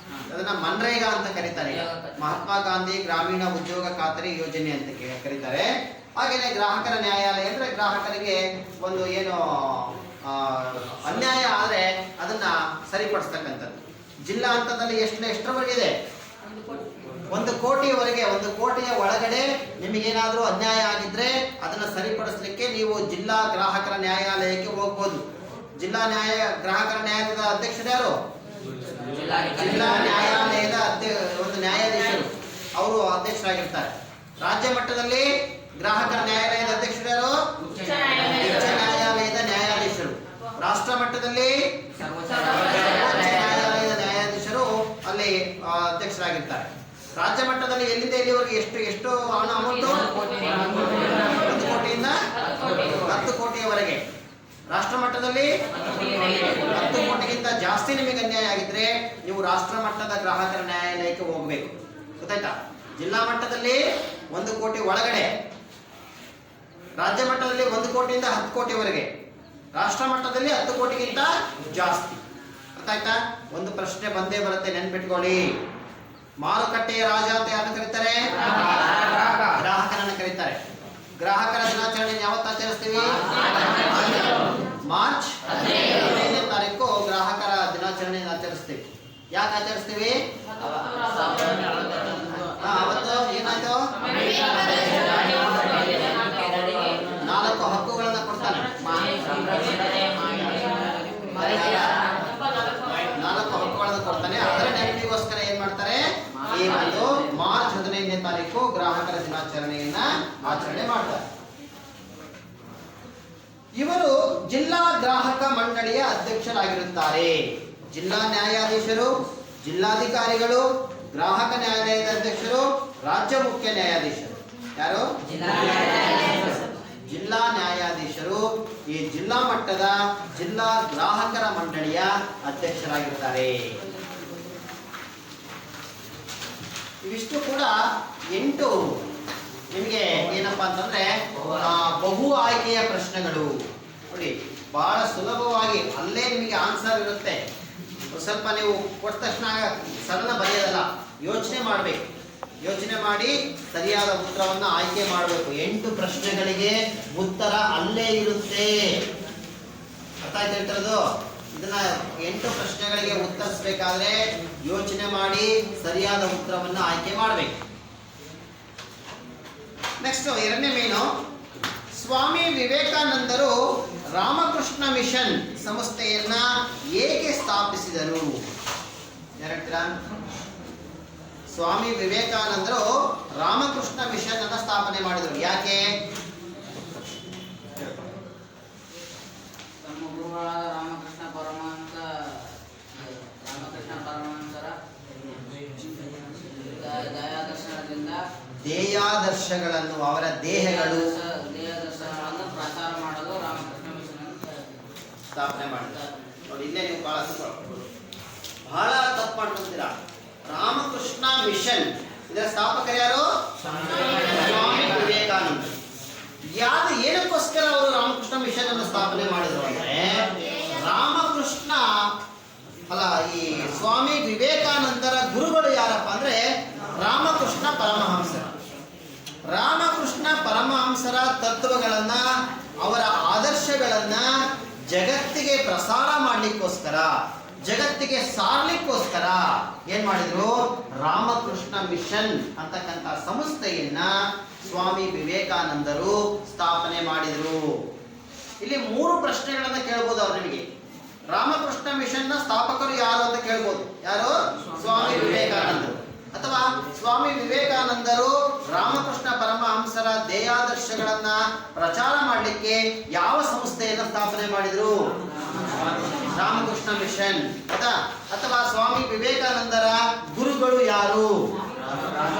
ಅದನ್ನ ಮನ್ರೇಗಾ ಅಂತ ಕರೀತಾರೆ. ಮಹಾತ್ಮ ಗಾಂಧಿ ಗ್ರಾಮೀಣ ಉದ್ಯೋಗ ಖಾತ್ರಿ ಯೋಜನೆ ಅಂತ ಕರೀತಾರೆ. ಹಾಗೇನೆ ಗ್ರಾಹಕರ ನ್ಯಾಯಾಲಯ ಅಂದ್ರೆ ಗ್ರಾಹಕರಿಗೆ ಒಂದು ಏನು ಅನ್ಯಾಯ ಆದ್ರೆ ಅದನ್ನ ಸರಿಪಡಿಸ್ತಕ್ಕಂಥದ್ದು. ಜಿಲ್ಲಾ ಹಂತದಲ್ಲಿ ಎಷ್ಟರವರೆಗೆ ಇದೆ? 1 ಕೋಟಿಯವರೆಗೆ. 1 ಕೋಟಿಯ ಒಳಗಡೆ ನಿಮಗೇನಾದ್ರೂ ಅನ್ಯಾಯ ಆಗಿದ್ರೆ ಅದನ್ನ ಸರಿಪಡಿಸಲಿಕ್ಕೆ ನೀವು ಜಿಲ್ಲಾ ಗ್ರಾಹಕರ ನ್ಯಾಯಾಲಯಕ್ಕೆ ಹೋಗ್ಬೋದು. ಗ್ರಾಹಕರ ನ್ಯಾಯಾಲಯದ ಅಧ್ಯಕ್ಷರು ಯಾರು? ಜಿಲ್ಲಾ ನ್ಯಾಯಾಲಯದ ಒಂದು ನ್ಯಾಯಾಧೀಶರು, ಅವರು ಅಧ್ಯಕ್ಷರಾಗಿರ್ತಾರೆ. ರಾಜ್ಯ ಮಟ್ಟದಲ್ಲಿ ಗ್ರಾಹಕರ ನ್ಯಾಯಾಲಯದ ಅಧ್ಯಕ್ಷರು ಯಾರು? ಉಚ್ಚ ನ್ಯಾಯಾಲಯದ ನ್ಯಾಯಾಧೀಶರು. ರಾಷ್ಟ್ರ ಮಟ್ಟದಲ್ಲಿ ನ್ಯಾಯಾಲಯದ ನ್ಯಾಯಾಧೀಶರು ಅಲ್ಲಿ ಅಧ್ಯಕ್ಷರಾಗಿರ್ತಾರೆ. ರಾಜ್ಯ ಮಟ್ಟದಲ್ಲಿ ಎಲ್ಲಿಂದ ಎಲ್ಲಿವರೆಗೆ ಎಷ್ಟು ಹಣ ಅಮೌಂಟು? 1 ಕೋಟಿಯಿಂದ 10 ಕೋಟಿಯವರೆಗೆ. ರಾಷ್ಟ್ರ ಮಟ್ಟದಲ್ಲಿ 10 ಕೋಟಿಗಿಂತ ಜಾಸ್ತಿ ನಿಮಗೆ ಅನ್ಯಾಯ ಆಗಿದ್ರೆ ನೀವು ರಾಷ್ಟ್ರ ಮಟ್ಟದ ಗ್ರಾಹಕರ ನ್ಯಾಯಾಲಯಕ್ಕೆ ಹೋಗಬೇಕು, ಗೊತ್ತಾಯ್ತಾ? ಜಿಲ್ಲಾ ಮಟ್ಟದಲ್ಲಿ 1 ಕೋಟಿ ಒಳಗಡೆ, ರಾಜ್ಯ ಮಟ್ಟದಲ್ಲಿ 1 ಕೋಟಿಯಿಂದ 10 ಕೋಟಿವರೆಗೆ, ರಾಷ್ಟ್ರ ಮಟ್ಟದಲ್ಲಿ 10 ಕೋಟಿಗಿಂತ ಜಾಸ್ತಿ, ಗೊತ್ತಾಯ್ತಾ? ಒಂದು ಪ್ರಶ್ನೆ ಬಂದೇ ಬರುತ್ತೆ, ನೆನ್ಪಿಟ್ಕೊಳ್ಳಿ. ಮಾರುಕಟ್ಟೆಯ ರಾಜ ಅಂತ ಯಾರನ್ನು ಕರೀತಾರೆ? ಗ್ರಾಹಕರನ್ನ ಕರೀತಾರೆ. ಗ್ರಾಹಕರ ದಿನಾಚರಣೆ ಯಾವತ್ತು ಆಚರಿಸ್ತೀವಿ? ಮಾರ್ಚ್ 15ನೇ ತಾರೀಕು ಗ್ರಾಹಕರ ದಿನಾಚರಣೆ ಆಚರಿಸ್ತೀವಿ. ಯಾಕೆ ಆಚರಿಸ್ತೀವಿ? ಅವತ್ತು ಏನಾಯ್ತು? 4 ಹಕ್ಕುಗಳನ್ನ ಕೊಡ್ತಾನೆ. ಇವರು ಜಿಲ್ಲಾ ಗ್ರಾಹಕ ಮಂಡಳಿಯ ಅಧ್ಯಕ್ಷರಾಗಿರುತ್ತಾರೆ. ಜಿಲ್ಲಾ ನ್ಯಾಯಾಧೀಶರು, ಜಿಲ್ಲಾಧಿಕಾರಿಗಳು, ಗ್ರಾಹಕ ನ್ಯಾಯಾಲಯದ ಅಧ್ಯಕ್ಷರು, ರಾಜ್ಯ ಮುಖ್ಯ ನ್ಯಾಯಾಧೀಶರು. ಯಾರು? ಜಿಲ್ಲಾ ನ್ಯಾಯಾಧೀಶರು ಈ ಜಿಲ್ಲಾ ಮಟ್ಟದ ಜಿಲ್ಲಾ ಗ್ರಾಹಕರ ಮಂಡಳಿಯ ಅಧ್ಯಕ್ಷರಾಗಿರ್ತಾರೆ. ಇವಿಷ್ಟು ಕೂಡ 8 ನಿಮಗೆ ಏನಪ್ಪಾ ಅಂತಂದ್ರೆ ಬಹು ಆಯ್ಕೆಯ ಪ್ರಶ್ನೆಗಳು. ನೋಡಿ, ಬಹಳ ಸುಲಭವಾಗಿ ಅಲ್ಲೇ ನಿಮಗೆ ಆನ್ಸರ್ ಇರುತ್ತೆ. ಸ್ವಲ್ಪ ನೀವು ಕೊಟ್ಟ ತಕ್ಷಣ ಸಡನ್ ಬರೆಯೋದಲ್ಲ, ಯೋಚನೆ ಮಾಡಬೇಕು. ಯೋಚನೆ ಮಾಡಿ ಸರಿಯಾದ ಉತ್ತರವನ್ನು ಆಯ್ಕೆ ಮಾಡಬೇಕು. 8 ಪ್ರಶ್ನೆಗಳಿಗೆ ಉತ್ತರ ಅಲ್ಲೇ ಇರುತ್ತೆ. ಅರ್ಥ ಆಯ್ತು ಹೇಳ್ತಿರೋದು? ಇದನ್ನ 8 ಪ್ರಶ್ನೆಗಳಿಗೆ ಉತ್ತರಿಸಬೇಕಾದ್ರೆ ಯೋಚನೆ ಮಾಡಿ ಸರಿಯಾದ ಉತ್ತರವನ್ನು ಆಯ್ಕೆ ಮಾಡಬೇಕು. ನೆಕ್ಸ್ಟ್ 2ನೇ ಮೇನು, ಸ್ವಾಮಿ ವಿವೇಕಾನಂದರು ರಾಮಕೃಷ್ಣ ಮಿಷನ್ ಸಂಸ್ಥೆಯನ್ನ ಏಕೆ ಸ್ಥಾಪಿಸಿದರು? ಯಾರಂತೀರಾ? ಸ್ವಾಮಿ ವಿವೇಕಾನಂದರು ರಾಮಕೃಷ್ಣ ಮಿಷನ್ ಅನ್ನ ಸ್ಥಾಪನೆ ಮಾಡಿದರು. ಯಾಕೆ? ತಮ್ಮ ಗುರುಗಳಾದ ರಾಮಕೃಷ್ಣ ಪರಮಹಂಸರ ದೇಯಾದರ್ಶಗಳನ್ನು, ಅವರ ದೇಹದರ್ಶನಗಳನ್ನು ಪ್ರಚಾರ ಮಾಡಲು ರಾಮಕೃಷ್ಣ ಮಿಷನ್ ಸ್ಥಾಪನೆ ಮಾಡಿದ್ದಾರೆ. ನೋಡಿ, ಇಲ್ಲೇ ನೀವು ಬಹಳ ತಪ್ಪು ಮಾಡ್ಕೊಳ್ತೀರಾ. ರಾಮಕೃಷ್ಣ ಮಿಷನ್ ಇದರ ಸ್ಥಾಪಕರು ಯಾರು? ಸ್ವಾಮಿ ವಿವೇಕಾನಂದ. ಏನಕ್ಕೋಸ್ಕರ ಅವರು ರಾಮಕೃಷ್ಣ ಮಿಷನ್ ಅನ್ನು ಸ್ಥಾಪನೆ ಮಾಡಿದ್ರು ಅಂದ್ರೆ, ರಾಮಕೃಷ್ಣ ಈ ಸ್ವಾಮಿ ವಿವೇಕಾನಂದರ ಗುರುಗಳು ಯಾರಪ್ಪ ಅಂದ್ರೆ ರಾಮಕೃಷ್ಣ ಪರಮಹಂಸರ. ರಾಮಕೃಷ್ಣ ಪರಮಹಂಸರ ತತ್ವಗಳನ್ನ, ಅವರ ಆದರ್ಶಗಳನ್ನ ಜಗತ್ತಿಗೆ ಪ್ರಸಾರ ಮಾಡ್ಲಿಕ್ಕೋಸ್ಕರ, ಜಗತ್ತಿಗೆ ಸಾರ್ಲಿಕ್ಕೋಸ್ಕರ ಏನ್ ಮಾಡಿದ್ರು? ರಾಮಕೃಷ್ಣ ಮಿಷನ್ ಅಂತಕ್ಕಂಥ ಸಂಸ್ಥೆಯನ್ನ ಸ್ವಾಮಿ ವಿವೇಕಾನಂದರು ಸ್ಥಾಪನೆ ಮಾಡಿದ್ರು. ಇಲ್ಲಿ 3 ಪ್ರಶ್ನೆಗಳನ್ನ ಕೇಳ್ಬೋದು ಅವ್ರು ನಿಮಗೆ. ರಾಮಕೃಷ್ಣ ಮಿಷನ್ ನ ಸ್ಥಾಪಕರು ಯಾರು ಅಂತ ಕೇಳ್ಬೋದು. ಯಾರು? ಸ್ವಾಮಿ ವಿವೇಕಾನಂದರು. ಅಥವಾ ಸ್ವಾಮಿ ವಿವೇಕಾನಂದರು ರಾಮಕೃಷ್ಣ ಪರಮಹಂಸರ ದೇಯಾದರ್ಶಗಳನ್ನ ಪ್ರಚಾರ ಮಾಡಲಿಕ್ಕೆ ಯಾವ ಸಂಸ್ಥೆಯನ್ನ ಸ್ಥಾಪನೆ ಮಾಡಿದ್ರು? ರಾಮಕೃಷ್ಣ ಮಿಷನ್. ಅಥವಾ ಸ್ವಾಮಿ ವಿವೇಕಾನಂದರ ಗುರುಗಳು ಯಾರು?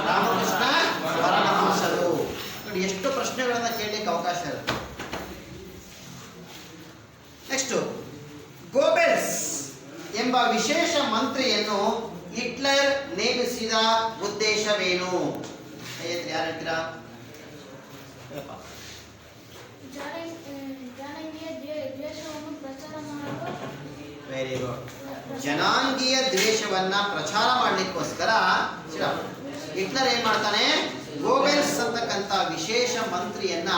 ರಾಮಕೃಷ್ಣ ಪರಮಹಂಸರು. ನೋಡಿ, ಎಷ್ಟು ಪ್ರಶ್ನೆಗಳನ್ನ ಕೇಳಲಿಕ್ಕೆ ಅವಕಾಶ ಇರುತ್ತೆ. ನೆಕ್ಸ್ಟ್, ಗೋಬೆಲ್ಸ್ ಎಂಬ ವಿಶೇಷ ಮಂತ್ರಿಯನ್ನು ಹಿಟ್ಲರ್ ನೇಮಿಸಿದ ಉದ್ದೇಶವೇನು? ಯಾರು ಹೇಳ್ತೀರಾ? Very good. ಜನಾಂಗೀಯ ದ್ವೇಷವನ್ನ ಪ್ರಚಾರ ಮಾಡ್ಲಿಕ್ಕೋಸ್ಕರ ಹಿಟ್ಲರ್ ಏನ್ ಮಾಡ್ತಾನೆ? ಗೋಬೆಲ್ಸ್ ಅಂತಕ್ಕಂಥ ವಿಶೇಷ ಮಂತ್ರಿಯನ್ನ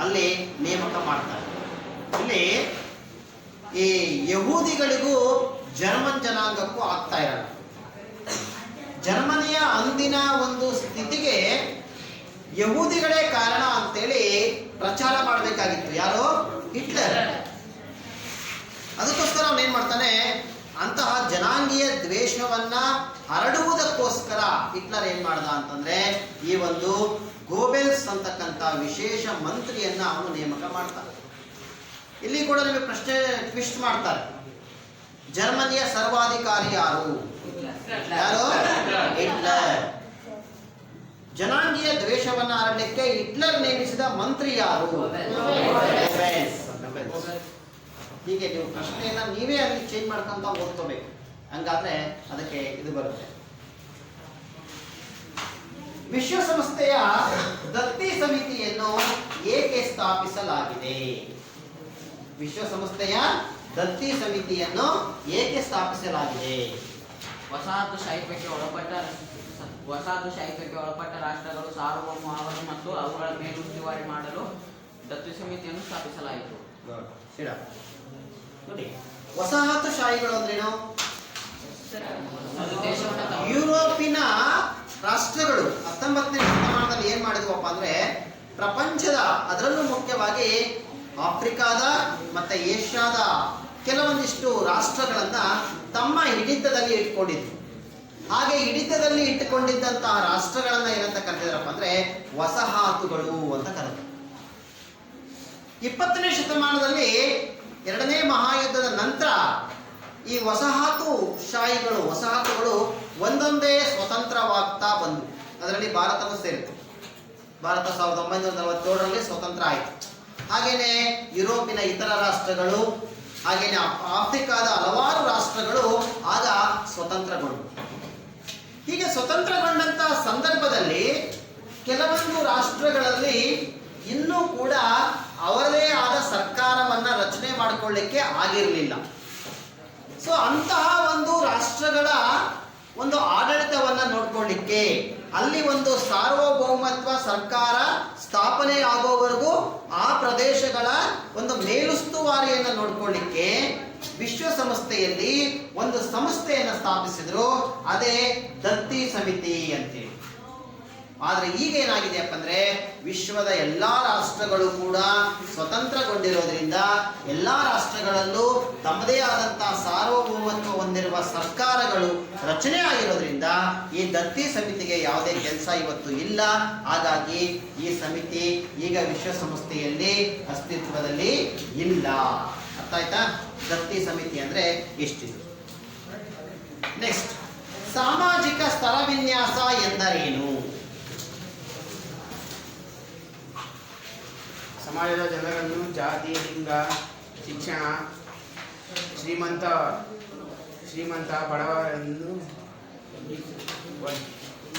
ಅಲ್ಲಿ ನೇಮಕ ಮಾಡ್ತಾನೆ. ಇಲ್ಲಿ ಈ ಯಹೂದಿಗಳಿಗೂ ಜರ್ಮನ್ ಜನಾಂಗಕ್ಕೂ ಆಗ್ತಾ ಇರಲ್ಲ. ಜರ್ಮನಿಯ ಅಂದಿನ ಒಂದು ಸ್ಥಿತಿಗೆ ಯಹೂದಿಗಳೇ ಕಾರಣ ಅಂತೇಳಿ ಪ್ರಚಾರ ಮಾಡಬೇಕಾಗಿತ್ತು. ಯಾರು? ಹಿಟ್ಲರ್. ಅದಕ್ಕೋಸ್ಕರ ಅವನು ಏನ್ ಮಾಡ್ತಾನೆ? ಅಂತಹ ಜನಾಂಗೀಯ ದ್ವೇಷವನ್ನ ಹರಡುವುದಕ್ಕೋಸ್ಕರ ಹಿಟ್ಲರ್ ಏನ್ ಮಾಡ್ದ ಅಂತಂದ್ರೆ ಈ ಒಂದು ಗೋಬೆಲ್ಸ್ ಅಂತಕ್ಕಂಥ ವಿಶೇಷ ಮಂತ್ರಿಯನ್ನ ಅವನು ನೇಮಕ ಮಾಡ್ತಾನೆ. ಇಲ್ಲಿ ಕೂಡ ನಿಮಗೆ ಪ್ರಶ್ನೆ ಟ್ವಿಸ್ಟ್ ಮಾಡ್ತಾರೆ. ಜರ್ಮನಿಯ ಸರ್ವಾಧಿಕಾರಿ ಯಾರು? ಯಾರು? ಹಿಟ್ಲರ್. ಜನಾಂಗೀಯ ದ್ವೇಷವನ್ನ ಹರಡಲಿಕ್ಕೆ ಹಿಟ್ಲರ್ ನೇಮಿಸಿದ ಮಂತ್ರಿ ಯಾರು? ಹೀಗೆ ನೀವು ಪ್ರಶ್ನೆಯನ್ನ ನೀವೇ ಅಲ್ಲಿ ಚೇಂಜ್ ಮಾಡ್ಕೊಂತ ಓದ್ಕೋಬೇಕು. ಹಂಗಾದ್ರೆ ಅದಕ್ಕೆ ಇದು ಬರುತ್ತೆ. ವಿಶ್ವಸಂಸ್ಥೆಯ ದತ್ತಿ ಸಮಿತಿಯನ್ನು ಏಕೆ ಸ್ಥಾಪಿಸಲಾಗಿದೆ? ವಿಶ್ವಸಂಸ್ಥೆಯ ದತ್ತಿ ಸಮಿತಿಯನ್ನು ಏಕೆ ಸ್ಥಾಪಿಸಲಾಗಿದೆ? ವಸಾಹತುಶಾಹಿತ್ವಕ್ಕೆ ಒಳಪಟ್ಟ ರಾಷ್ಟ್ರಗಳು ಸಾರ್ವಭೌಮವನ್ನು ಮತ್ತು ಅವುಗಳ ಮೇಲುಸ್ತುವಾರಿ ಮಾಡಲು ದತ್ತಿ ಸಮಿತಿಯನ್ನು ಸ್ಥಾಪಿಸಲಾಯಿತು. ನೋಡಿ, ವಸಾಹತುಶಾಹಿಗಳು ಅಂದ್ರೇನು? ಯುರೋಪಿನ ರಾಷ್ಟ್ರಗಳು 19ನೇ ಶತಮಾನದಲ್ಲಿ ಏನ್ ಮಾಡಿದ್ವಪ್ಪ ಅಂದ್ರೆ ಪ್ರಪಂಚದ, ಅದರಲ್ಲೂ ಮುಖ್ಯವಾಗಿ ಆಫ್ರಿಕಾದ ಮತ್ತೆ ಏಷ್ಯಾದ ಕೆಲವೊಂದಿಷ್ಟು ರಾಷ್ಟ್ರಗಳನ್ನ ತಮ್ಮ ಹಿಡಿತದಲ್ಲಿ ಇಟ್ಕೊಂಡಿದ್ರು. ಹಾಗೆ ಹಿಡಿತದಲ್ಲಿ ಇಟ್ಟುಕೊಂಡಿದ್ದಂತಹ ರಾಷ್ಟ್ರಗಳನ್ನ ಏನಂತ ಕರೆದಿದ್ರಪ್ಪ ಅಂದ್ರೆ ವಸಾಹತುಗಳು ಅಂತ ಕರೆದ್ರು. 20ನೇ ಶತಮಾನದಲ್ಲಿ ಮಹಾಯುದ್ಧದ ನಂತರ ಈ ವಸಾಹತುಗಳು ಒಂದೊಂದೇ ಸ್ವತಂತ್ರವಾಗ್ತಾ ಬಂದು, ಅದರಲ್ಲಿ ಭಾರತವೂ ಸೇರಿತು. ಭಾರತ 1947ರಲ್ಲಿ ಸ್ವತಂತ್ರ ಆಯಿತು. ಹಾಗೇನೆ ಯುರೋಪಿನ ಇತರ ರಾಷ್ಟ್ರಗಳು, ಹಾಗೇನೆ ಆಫ್ರಿಕಾದ ಹಲವಾರು ರಾಷ್ಟ್ರಗಳು ಆಗ ಸ್ವತಂತ್ರಗೊಂಡು. ಹೀಗೆ ಸ್ವತಂತ್ರಗೊಂಡಂತ ಸಂದರ್ಭದಲ್ಲಿ ಕೆಲವೊಂದು ರಾಷ್ಟ್ರಗಳಲ್ಲಿ ಇನ್ನೂ ಕೂಡ ಅವರದೇ ಆದ ಸರ್ಕಾರವನ್ನ ರಚನೆ ಮಾಡಿಕೊಳ್ಳಿಕ್ಕೆ ಆಗಿರಲಿಲ್ಲ. ಸೊ ಅಂತಹ ಒಂದು ರಾಷ್ಟ್ರಗಳ ಒಂದು ಆಡಳಿತವನ್ನ ನೋಡ್ಕೊಳ್ಳಿಕ್ಕೆ, ಅಲ್ಲಿ ಒಂದು ಸಾರ್ವಭೌಮತ್ವ ಸರ್ಕಾರ ಸ್ಥಾಪನೆ ಆಗೋವರೆಗೂ ಆ ಪ್ರದೇಶಗಳ ಒಂದು ಮೇಲುಸ್ತುವಾರಿಯನ್ನು ನೋಡ್ಕೊಳ್ಳಿಕ್ಕೆ ವಿಶ್ವಸಂಸ್ಥೆಯಲ್ಲಿ ಒಂದು ಸಂಸ್ಥೆಯನ್ನು ಸ್ಥಾಪಿಸಿದ್ರು. ಅದೇ ದತ್ತಿ ಸಮಿತಿ ಅಂತೇಳಿ. ಆದ್ರೆ ಈಗ ಏನಾಗಿದೆಯಪ್ಪ ಅಂದ್ರೆ, ವಿಶ್ವದ ಎಲ್ಲಾ ರಾಷ್ಟ್ರಗಳು ಕೂಡ ಸ್ವತಂತ್ರಗೊಂಡಿರೋದ್ರಿಂದ ಎಲ್ಲಾ ರಾಷ್ಟ್ರಗಳಲ್ಲೂ ತಮ್ಮದೇ ಆದಂತಹ ಸಾರ್ವಭೌಮತ್ವ ಹೊಂದಿರುವ ಸರ್ಕಾರಗಳು ರಚನೆ ಆಗಿರೋದ್ರಿಂದ ಈ ದತ್ತಿ ಸಮಿತಿಗೆ ಯಾವುದೇ ಕೆಲಸ ಇವತ್ತು ಇಲ್ಲ. ಹಾಗಾಗಿ ಈ ಸಮಿತಿ ಈಗ ವಿಶ್ವಸಂಸ್ಥೆಯಲ್ಲಿ ಅಸ್ತಿತ್ವದಲ್ಲಿ ಇಲ್ಲ. ಅರ್ಥ ಆಯ್ತಾ? ದತ್ತಿ ಸಮಿತಿ ಅಂದ್ರೆ ಇಷ್ಟಿದೆ. ನೆಕ್ಸ್ಟ್, ಸಾಮಾಜಿಕ ಸ್ಥಳ ವಿನ್ಯಾಸ ಎಂದರೇನು? ಸಮಾಜದ ಜನರನ್ನು ಜಾತಿ, ಲಿಂಗ, ಶಿಕ್ಷಣ, ಶ್ರೀಮಂತ ಬಡವರನ್ನು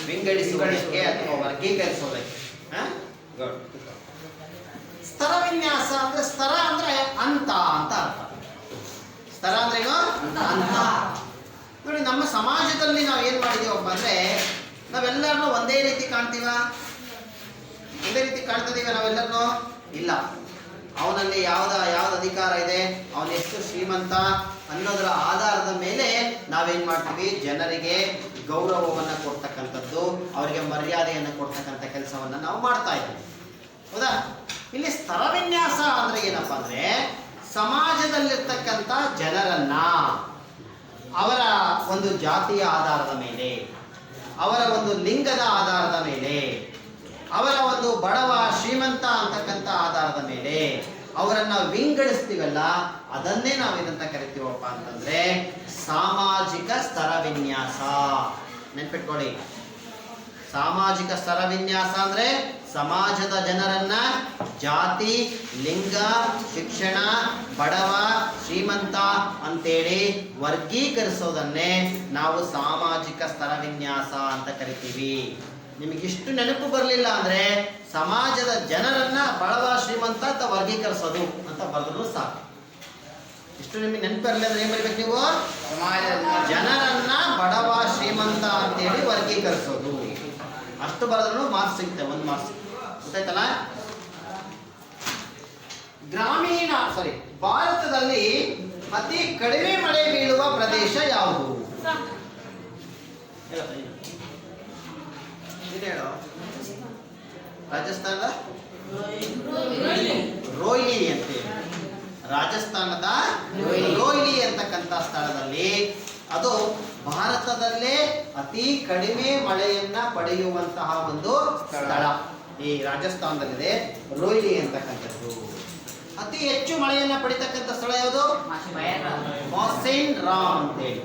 ವಿಂಗಡಿಸುವುದಕ್ಕೆ ಅಥವಾ ವರ್ಗೀಕರಿಸುವುದಕ್ಕೆ. ಸ್ಥಳ ವಿನ್ಯಾಸ ಅಂದ್ರೆ, ಸ್ತರ ಅಂದ್ರೆ ಅಂತ ಅರ್ಥ. ಸ್ತರ ಅಂದ್ರೆ ಏನು? ಅಂತ. ನೋಡಿ, ನಮ್ಮ ಸಮಾಜದಲ್ಲಿ ನಾವು ಏನ್ ಮಾಡಿದೀವಪ್ಪ ಅಂದ್ರೆ, ನಾವೆಲ್ಲರನ್ನೂ ಒಂದೇ ರೀತಿ ಕಾಣ್ತೀವ? ಒಂದೇ ರೀತಿ ಕಾಣ್ತಿದೀವ ನಾವೆಲ್ಲರನ್ನೂ? ಇಲ್ಲ. ಅವನಲ್ಲಿ ಯಾವ್ದು ಅಧಿಕಾರ ಇದೆ, ಅವನು ಎಷ್ಟು ಶ್ರೀಮಂತ ಅನ್ನೋದರ ಆಧಾರದ ಮೇಲೆ ನಾವೇನ್ ಮಾಡ್ತೀವಿ, ಜನರಿಗೆ ಗೌರವವನ್ನು ಕೊಡ್ತಕ್ಕಂಥದ್ದು, ಅವರಿಗೆ ಮರ್ಯಾದೆಯನ್ನು ಕೊಡ್ತಕ್ಕಂಥ ಕೆಲಸವನ್ನ ನಾವು ಮಾಡ್ತಾ ಇದ್ದೀವಿ. ಹೌದಾ? ಇಲ್ಲಿ ಸ್ಥಳ ವಿನ್ಯಾಸ ಅಂದ್ರೆ ಏನಪ್ಪಾ ಅಂದ್ರೆ, ಸಮಾಜದಲ್ಲಿರ್ತಕ್ಕಂಥ ಜನರನ್ನ ಅವರ ಒಂದು ಜಾತಿಯ ಆಧಾರದ ಮೇಲೆ, ಅವರ ಒಂದು ಲಿಂಗದ ಆಧಾರದ ಮೇಲೆ, ಅವರ ಒಂದು ಬಡವ ಶ್ರೀಮಂತ ಅಂತಕ್ಕಂಥ ಆಧಾರದ ಮೇಲೆ ಅವರನ್ನ ವಿಂಗಡಿಸ್ತೀವಲ್ಲ, ಅದನ್ನೇ ನಾವೇನಂತ ಕರಿತೀವಪ್ಪ ಅಂತಂದ್ರೆ ಸಾಮಾಜಿಕ ಸ್ತರ ವಿನ್ಯಾಸ. ನೆನ್ಪಿಟ್ಕೊಳ್ಳಿ, ಸಾಮಾಜಿಕ ಸ್ತರ ವಿನ್ಯಾಸ ಅಂದ್ರೆ ಸಮಾಜದ ಜನರನ್ನ ಜಾತಿ, ಲಿಂಗ, ಶಿಕ್ಷಣ, ಬಡವ, ಶ್ರೀಮಂತ ಅಂತೇಳಿ ವರ್ಗೀಕರಿಸೋದನ್ನೇ ನಾವು ಸಾಮಾಜಿಕ ಸ್ತರ ವಿನ್ಯಾಸ ಅಂತ ಕರಿತೀವಿ. ನಿಮಗಿಷ್ಟು ನೆನಪು ಬರಲಿಲ್ಲ ಅಂದ್ರೆ ಸಮಾಜದ ಜನರನ್ನ ಬಡವ, ಶ್ರೀಮಂತ ಅಂತ ವರ್ಗೀಕರಿಸೋದು ಅಂತ ಬರೆದ್ರು ಸಾಕು. ಇಷ್ಟು ನಿಮಗೆ ನೆನಪು ಬರಲಿಲ್ಲ ಅಂದ್ರೆ ಏನ್ ಬರೀಬೇಕು ನೀವು? ಸಮಾಜದ ಜನರನ್ನ ಬಡವ, ಶ್ರೀಮಂತ ಅಂತೇಳಿ ವರ್ಗೀಕರಿಸೋದು. ಅಷ್ಟು ಬರೆದ್ರು ಮಾರ್ಕ್ಸ್ ಸಿಗುತ್ತೆ, 1 ಮಾರ್ಕ್ಸ್. ಗೊತ್ತಾಯ್ತಲ್ಲ? ಭಾರತದಲ್ಲಿ ಅತಿ ಕಡಿಮೆ ಮಳೆ ಬೀಳುವ ಪ್ರದೇಶ ಯಾವುದು? ಹೇಳೋ. ರಾಜಸ್ಥಾನದ ರೋಯ್ಲಿ ಅಂತೇಳಿ, ರಾಜಸ್ಥಾನದ ರೋಯ್ಲಿ ಅಂತಕ್ಕಂಥ ಸ್ಥಳದಲ್ಲಿ, ಅದು ಭಾರತದಲ್ಲೇ ಅತಿ ಕಡಿಮೆ ಮಳೆಯನ್ನ ಪಡೆಯುವಂತಹ ಒಂದು ಸ್ಥಳ ಈ ರಾಜಸ್ಥಾನದಲ್ಲಿದೆ, ರೋಯ್ಲಿ ಅಂತಕ್ಕಂಥದ್ದು. ಅತಿ ಹೆಚ್ಚು ಮಳೆಯನ್ನ ಪಡಿತಕ್ಕಂಥ ಸ್ಥಳ ಯಾವುದು? ಮೌಸಿನ್ ರಾಮ್ ಅಂತೇಳಿ,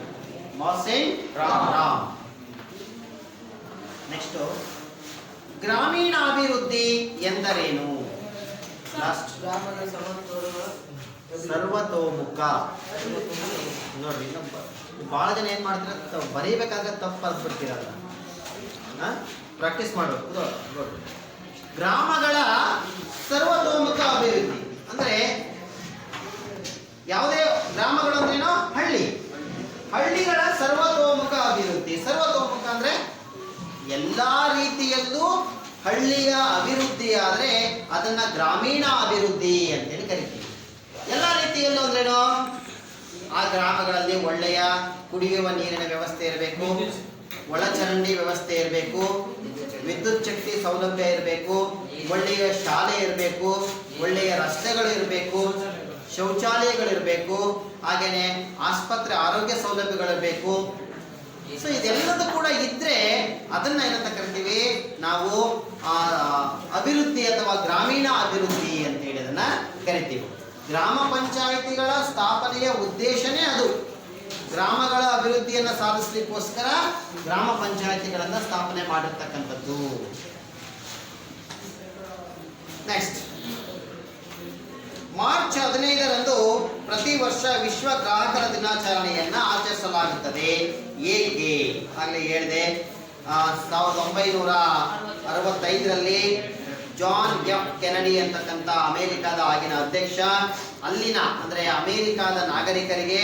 ಮೌಸಿನ್ ರಾಮ್. ನೆಕ್ಸ್ಟ್, ಗ್ರಾಮೀಣಾಭಿವೃದ್ಧಿ ಎಂದರೇನು? ಸರ್ವತೋಮುಖ. ನೋಡ್ರಿ, ಬಹಳ ಜನ ಏನ್ ಮಾಡ್ತಾರೆ, ಬರೀಬೇಕಾದ್ರೆ ತಪ್ಪು ಬರ್ಬಿಡ್ತೀರಲ್ಲ, ಪ್ರಾಕ್ಟೀಸ್ ಮಾಡಬೇಕು. ಗ್ರಾಮಗಳ ಸರ್ವತೋಮುಖ ಅಭಿವೃದ್ಧಿ ಅಂದ್ರೆ ಯಾವುದೇ ಗ್ರಾಮಗಳು ಅಂದ್ರೇನೋ ಹಳ್ಳಿಗಳ ಸರ್ವತೋಮುಖ ಅಭಿವೃದ್ಧಿ. ಸರ್ವತೋಮುಖ ಅಂದ್ರೆ ಎಲ್ಲಾ ರೀತಿಯಲ್ಲೂ ಹಳ್ಳಿಯ ಅಭಿವೃದ್ಧಿ ಆದ್ರೆ ಅದನ್ನ ಗ್ರಾಮೀಣ ಅಭಿವೃದ್ಧಿ ಅಂತೇಳಿ ಕರಿತೀವಿ. ಎಲ್ಲಾ ರೀತಿಯಲ್ಲೂ ಅಂದ್ರೇನು, ಆ ಗ್ರಾಮಗಳಲ್ಲಿ ಒಳ್ಳೆಯ ಕುಡಿಯುವ ನೀರಿನ ವ್ಯವಸ್ಥೆ ಇರಬೇಕು, ಒಳಚರಂಡಿ ವ್ಯವಸ್ಥೆ ಇರಬೇಕು, ವಿದ್ಯುತ್ ಶಕ್ತಿ ಸೌಲಭ್ಯ ಇರಬೇಕು, ಒಳ್ಳೆಯ ಶಾಲೆ ಇರಬೇಕು, ಒಳ್ಳೆಯ ರಸ್ತೆಗಳು ಇರಬೇಕು, ಶೌಚಾಲಯಗಳಿರಬೇಕು, ಹಾಗೇನೆ ಆಸ್ಪತ್ರೆ ಆರೋಗ್ಯ ಸೌಲಭ್ಯಗಳಿರಬೇಕು. ಸೊ ಇದೆಲ್ಲದೂ ಕೂಡ ಇದ್ರೆ ಅದನ್ನ ಏನಂತ ಕರಿತೀವಿ ನಾವು, ಅಭಿವೃದ್ಧಿ ಅಥವಾ ಗ್ರಾಮೀಣ ಅಭಿವೃದ್ಧಿ ಅಂತ ಹೇಳಿ ಅದನ್ನ ಕರಿತೀವಿ. ಗ್ರಾಮ ಪಂಚಾಯಿತಿಗಳ ಸ್ಥಾಪನೆಯ ಉದ್ದೇಶನೇ ಅದು. ಗ್ರಾಮಗಳ ಅಭಿವೃದ್ಧಿಯನ್ನು ಸಾಧಿಸಲಿಕ್ಕೋಸ್ಕರ ಗ್ರಾಮ ಪಂಚಾಯಿತಿಗಳನ್ನು ಸ್ಥಾಪನೆ ಮಾಡಿರ್ತಕ್ಕಂಥದ್ದು. ನೆಕ್ಸ್ಟ್, ಮಾರ್ಚ್ 15ರಂದು ಪ್ರತಿ ವರ್ಷ ವಿಶ್ವ ಗ್ರಾಹಕರ ದಿನಾಚರಣೆಯನ್ನ ಆಚರಿಸಲಾಗುತ್ತದೆ. ಏಕೆ? ಆಗಲೇ ಹೇಳಿದೆ, 1965ರಲ್ಲಿ ಜಾನ್ ಎಫ್ ಕೆನಡಿ ಅಂತಕ್ಕಂಥ ಅಮೆರಿಕದ ಆಗಿನ ಅಧ್ಯಕ್ಷ ಅಲ್ಲಿನ ಅಂದರೆ ಅಮೆರಿಕದ ನಾಗರಿಕರಿಗೆ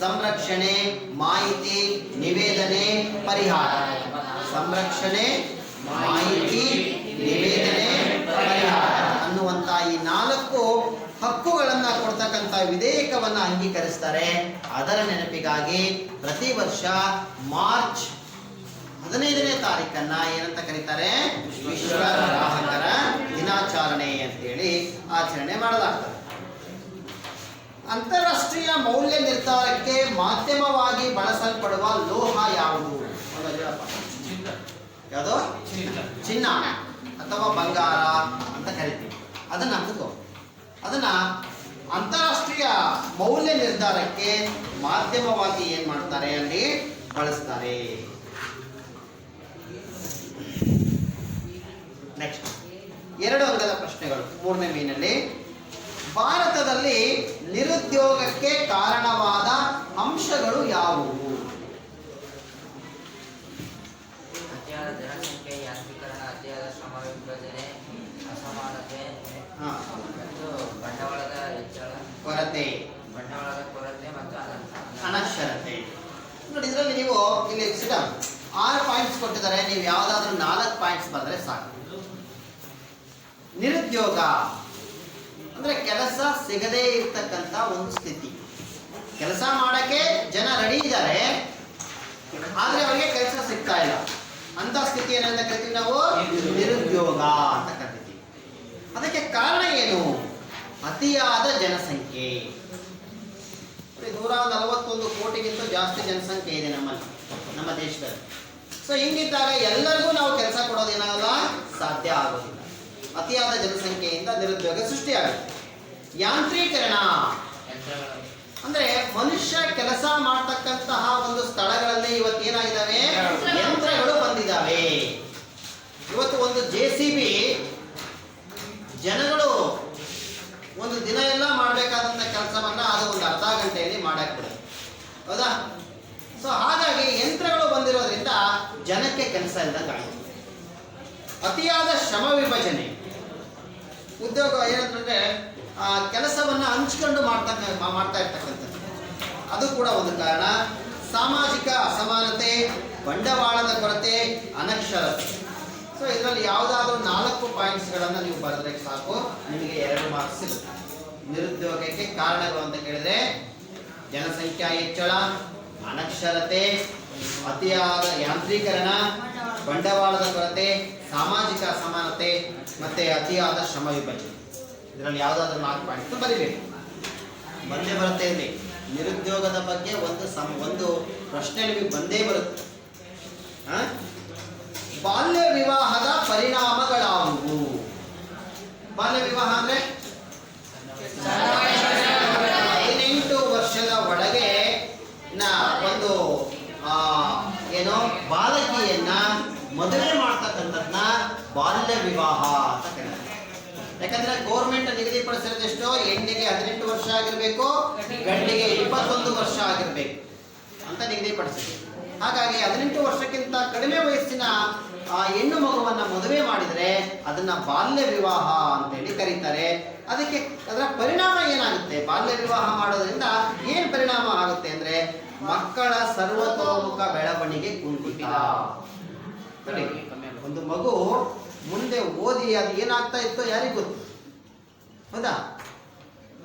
ಸಂರಕ್ಷಣೆ, ಮಾಹಿತಿ, ನಿವೇದನೆ, ಪರಿಹಾರ. ಸಂರಕ್ಷಣೆ, ಮಾಹಿತಿ, ನಿವೇದನೆ, ಪರಿಹಾರ ಅನ್ನುವಂಥ ಈ 4 ಹಕ್ಕುಗಳನ್ನ ಕೊಡ್ತಕ್ಕಂಥ ವಿಧೇಯಕವನ್ನ ಅಂಗೀಕರಿಸ್ತಾರೆ. ಅದರ ನೆನಪಿಗಾಗಿ ಪ್ರತಿ ವರ್ಷ ಮಾರ್ಚ್ 15ನೇ ತಾರೀಕನ್ನ ಏನಂತ ಕರೀತಾರೆ? ವಿಶ್ವ ಗ್ರಾಹಕರ ದಿನಾಚರಣೆ ಅಂತೇಳಿ ಆಚರಣೆ ಮಾಡಲಾಗ್ತದೆ. ಅಂತಾರಾಷ್ಟ್ರೀಯ ಮೌಲ್ಯ ನಿರ್ಧಾರಕ್ಕೆ ಮಾಧ್ಯಮವಾಗಿ ಬಳಸಲ್ಪಡುವ ಲೋಹ ಯಾವುದು? ಯಾವುದು? ಚಿನ್ನ ಅಥವಾ ಬಂಗಾರ ಅಂತ ಕರಿತೀವಿ. ಅದನ್ನ ಅಂತಾರಾಷ್ಟ್ರೀಯ ಮೌಲ್ಯ ನಿರ್ಧಾರಕ್ಕೆ ಮಾಧ್ಯಮವಾಗಿ ಏನ್ ಮಾಡ್ತಾರೆ? ಅಲ್ಲಿ ಬಳಸ್ತಾರೆ. ನೆಕ್ಸ್ಟ್, 2 ಅಂಕದ ಪ್ರಶ್ನೆಗಳು. 3ನೇ ಮೀನಲ್ಲಿ ಭಾರತದಲ್ಲಿ ನಿರುದ್ಯೋಗಕ್ಕೆ ಕಾರಣವಾದ ಅಂಶಗಳು ಯಾವುವು? ಅತಿಯಾದ ಜನಸಂಖ್ಯೆ, ಯಾಂತ್ರೀಕರಣ, ಅತಿಯಾದ ಶ್ರಮ ವಿಭಜನೆ, ಅಸಮಾನತೆ ಮತ್ತು ಬಂಡವಾಳದ ಹೆಚ್ಚಳ, ಬಂಡವಾಳದ ಕೊರತೆ ಮತ್ತು ಅನಕ್ಷರತೆ. ನೋಡಿ, ಇದರಲ್ಲಿ ನೀವು ಇಲ್ಲಿ 6 ಪಾಯಿಂಟ್ಸ್ ಕೊಟ್ಟಿದ್ದಾರೆ. ನೀವು ಯಾವುದಾದ್ರೂ 4 ಪಾಯಿಂಟ್ಸ್ ಬಂದ್ರೆ ಸಾಕು. ನಿರುದ್ಯೋಗ ಅಂದ್ರೆ ಕೆಲಸ ಸಿಗದೇ ಇರ್ತಕ್ಕಂಥ ಒಂದು ಸ್ಥಿತಿ. ಕೆಲಸ ಮಾಡಕ್ಕೆ ಜನ ರೆಡಿ ಇದ್ದಾರೆ, ಆದ್ರೆ ಅವರಿಗೆ ಕೆಲಸ ಸಿಗ್ತಾ ಇಲ್ಲ. ಅಂತ ಸ್ಥಿತಿ ಏನಂತ ಕರಿತೀವಿ ನಾವು? ನಿರುದ್ಯೋಗ ಅಂತ ಕರಿತೀವಿ. ಅದಕ್ಕೆ ಕಾರಣ ಏನು? ಅತಿಯಾದ ಜನಸಂಖ್ಯೆ. 141 ಕೋಟಿಗಿಂತ ಜಾಸ್ತಿ ಜನಸಂಖ್ಯೆ ಇದೆ ನಮ್ಮ ದೇಶದಲ್ಲಿ. ಸೊ ಹಿಂಗಿದ್ದಾಗ ಎಲ್ಲರಿಗೂ ನಾವು ಕೆಲಸ ಕೊಡೋದೇನಾಗಲ್ಲ, ಸಾಧ್ಯ ಆಗೋದಿಲ್ಲ. ಅತಿಯಾದ ಜನಸಂಖ್ಯೆಯಿಂದ ನಿರುದ್ಯೋಗ ಸೃಷ್ಟಿಯಾಗುತ್ತೆ. ಯಾಂತ್ರೀಕರಣ ಅಂದ್ರೆ ಮನುಷ್ಯ ಕೆಲಸ ಮಾಡ್ತಕ್ಕಂತಹ ಒಂದು ಸ್ಥಳಗಳಲ್ಲಿ ಇವತ್ತು ಏನಾಗಿದ್ದಾವೆ? ಯಂತ್ರಗಳು ಬಂದಿದ್ದಾವೆ. ಇವತ್ತು ಒಂದು JCB ಜನಗಳು ಒಂದು ದಿನ ಎಲ್ಲ ಮಾಡಬೇಕಾದಂಥ ಕೆಲಸವನ್ನ ಅದು ಒಂದು ಅರ್ಧ ಗಂಟೆಯಲ್ಲಿ ಮಾಡಾಕ್ಬಿಡುತ್ತೆ. ಹೌದಾ? ಸೊ ಹಾಗಾಗಿ ಯಂತ್ರಗಳು ಬಂದಿರೋದ್ರಿಂದ ಜನಕ್ಕೆ ಕೆಲಸ ಇಲ್ದಂಗೆ ಆಗಿದೆ. ಅತಿಯಾದ ಶ್ರಮ ವಿಭಜನೆ. ಉದ್ಯೋಗ ಏನಂತಂದ್ರೆ ಕೆಲಸವನ್ನ ಹಂಚ್ಕೊಂಡು ಮಾಡ್ತಾ ಇರ್ತಕ್ಕಂಥದ್ದು, ಅದು ಕೂಡ ಒಂದು ಕಾರಣ. ಸಾಮಾಜಿಕ ಅಸಮಾನತೆ, ಬಂಡವಾಳದ ಕೊರತೆ, ಅನಕ್ಷರತೆ. ಸೊ ಇದರಲ್ಲಿ ಯಾವುದಾದ್ರೂ 4 ಪಾಯಿಂಟ್ಸ್ಗಳನ್ನು ನೀವು ಬರೆದ್ರೆ ಸಾಕು, ನಿಮಗೆ 2 ಮಾರ್ಕ್ಸ್ ಸಿಗುತ್ತೆ. ನಿರುದ್ಯೋಗಕ್ಕೆ ಕಾರಣಗಳು ಅಂತ ಕೇಳಿದ್ರೆ ಜನಸಂಖ್ಯಾ ಹೆಚ್ಚಳ, ಅನಕ್ಷರತೆ, ಅತಿಯಾದ ಯಾಂತ್ರೀಕರಣ, ಬಂಡವಾಳದ ಕೊರತೆ, ಸಾಮಾಜಿಕ ಅಸಮಾನತೆ ಮತ್ತೆ ಅತಿಯಾದ ಶ್ರಮ ವಿಭಜನೆ. ಇದರಲ್ಲಿ ಯಾವುದಾದ್ರೂ 4 ಪಾಯಿಂಟ್ಸ್ ಬರೀಬೇಕು. ಬಂದೇ ಬರುತ್ತೆ ಇಲ್ಲಿ. ನಿರುದ್ಯೋಗದ ಬಗ್ಗೆ ಒಂದು ಪ್ರಶ್ನೆ ನಿಮಗೆ ಬಂದೇ ಬರುತ್ತೆ. ಬಾಲ್ಯ ವಿವಾಹದ ಪರಿಣಾಮಗಳಾವುವು? ಬಾಲ್ಯ ವಿವಾಹ ಅಂದ್ರೆ 18 ವರ್ಷದ ಒಳಗೆ ಒಂದು ಏನೋ ಬಾಲಕಿಯನ್ನ ಮದುವೆ ಮಾಡ್ತಕ್ಕಂಥದ್ನ ಬಾಲ್ಯ ವಿವಾಹ ಅಂತ ಕರೀತಾರೆ. ಯಾಕಂದ್ರೆ ಗೌರ್ಮೆಂಟ್ ನಿಗದಿಪಡಿಸಿರೋದೆಷ್ಟು? ಹೆಣ್ಣಿಗೆ 18 ವರ್ಷ ಆಗಿರ್ಬೇಕು, ಗಂಡಿಗೆ 21 ವರ್ಷ ಆಗಿರ್ಬೇಕು ಅಂತ ನಿಗದಿಪಡಿಸಿದೆ. ಹಾಗಾಗಿ 18 ವರ್ಷಕ್ಕಿಂತ ಕಡಿಮೆ ವಯಸ್ಸಿನ ಹೆಣ್ಣು ಮಗುವನ್ನ ಮದುವೆ ಮಾಡಿದ್ರೆ ಅದನ್ನ ಬಾಲ್ಯ ವಿವಾಹ ಅಂತೇಳಿ ಕರೀತಾರೆ. ಅದರ ಪರಿಣಾಮ ಏನಾಗುತ್ತೆ? ಬಾಲ್ಯ ವಿವಾಹ ಮಾಡೋದ್ರಿಂದ ಏನ್ ಪರಿಣಾಮ ಆಗುತ್ತೆ ಅಂದ್ರೆ ಮಕ್ಕಳ ಸರ್ವತೋಮುಖ ಬೆಳವಣಿಗೆ ಕುಂಠಿತ. ನೋಡಿ, ಒಂದು ಮಗು ಮುಂದೆ ಓದಿ ಅದು ಏನಾಗ್ತಾ ಇತ್ತೋ ಯಾರಿಗೂ ಗೊತ್ತು, ಹೌದಾ?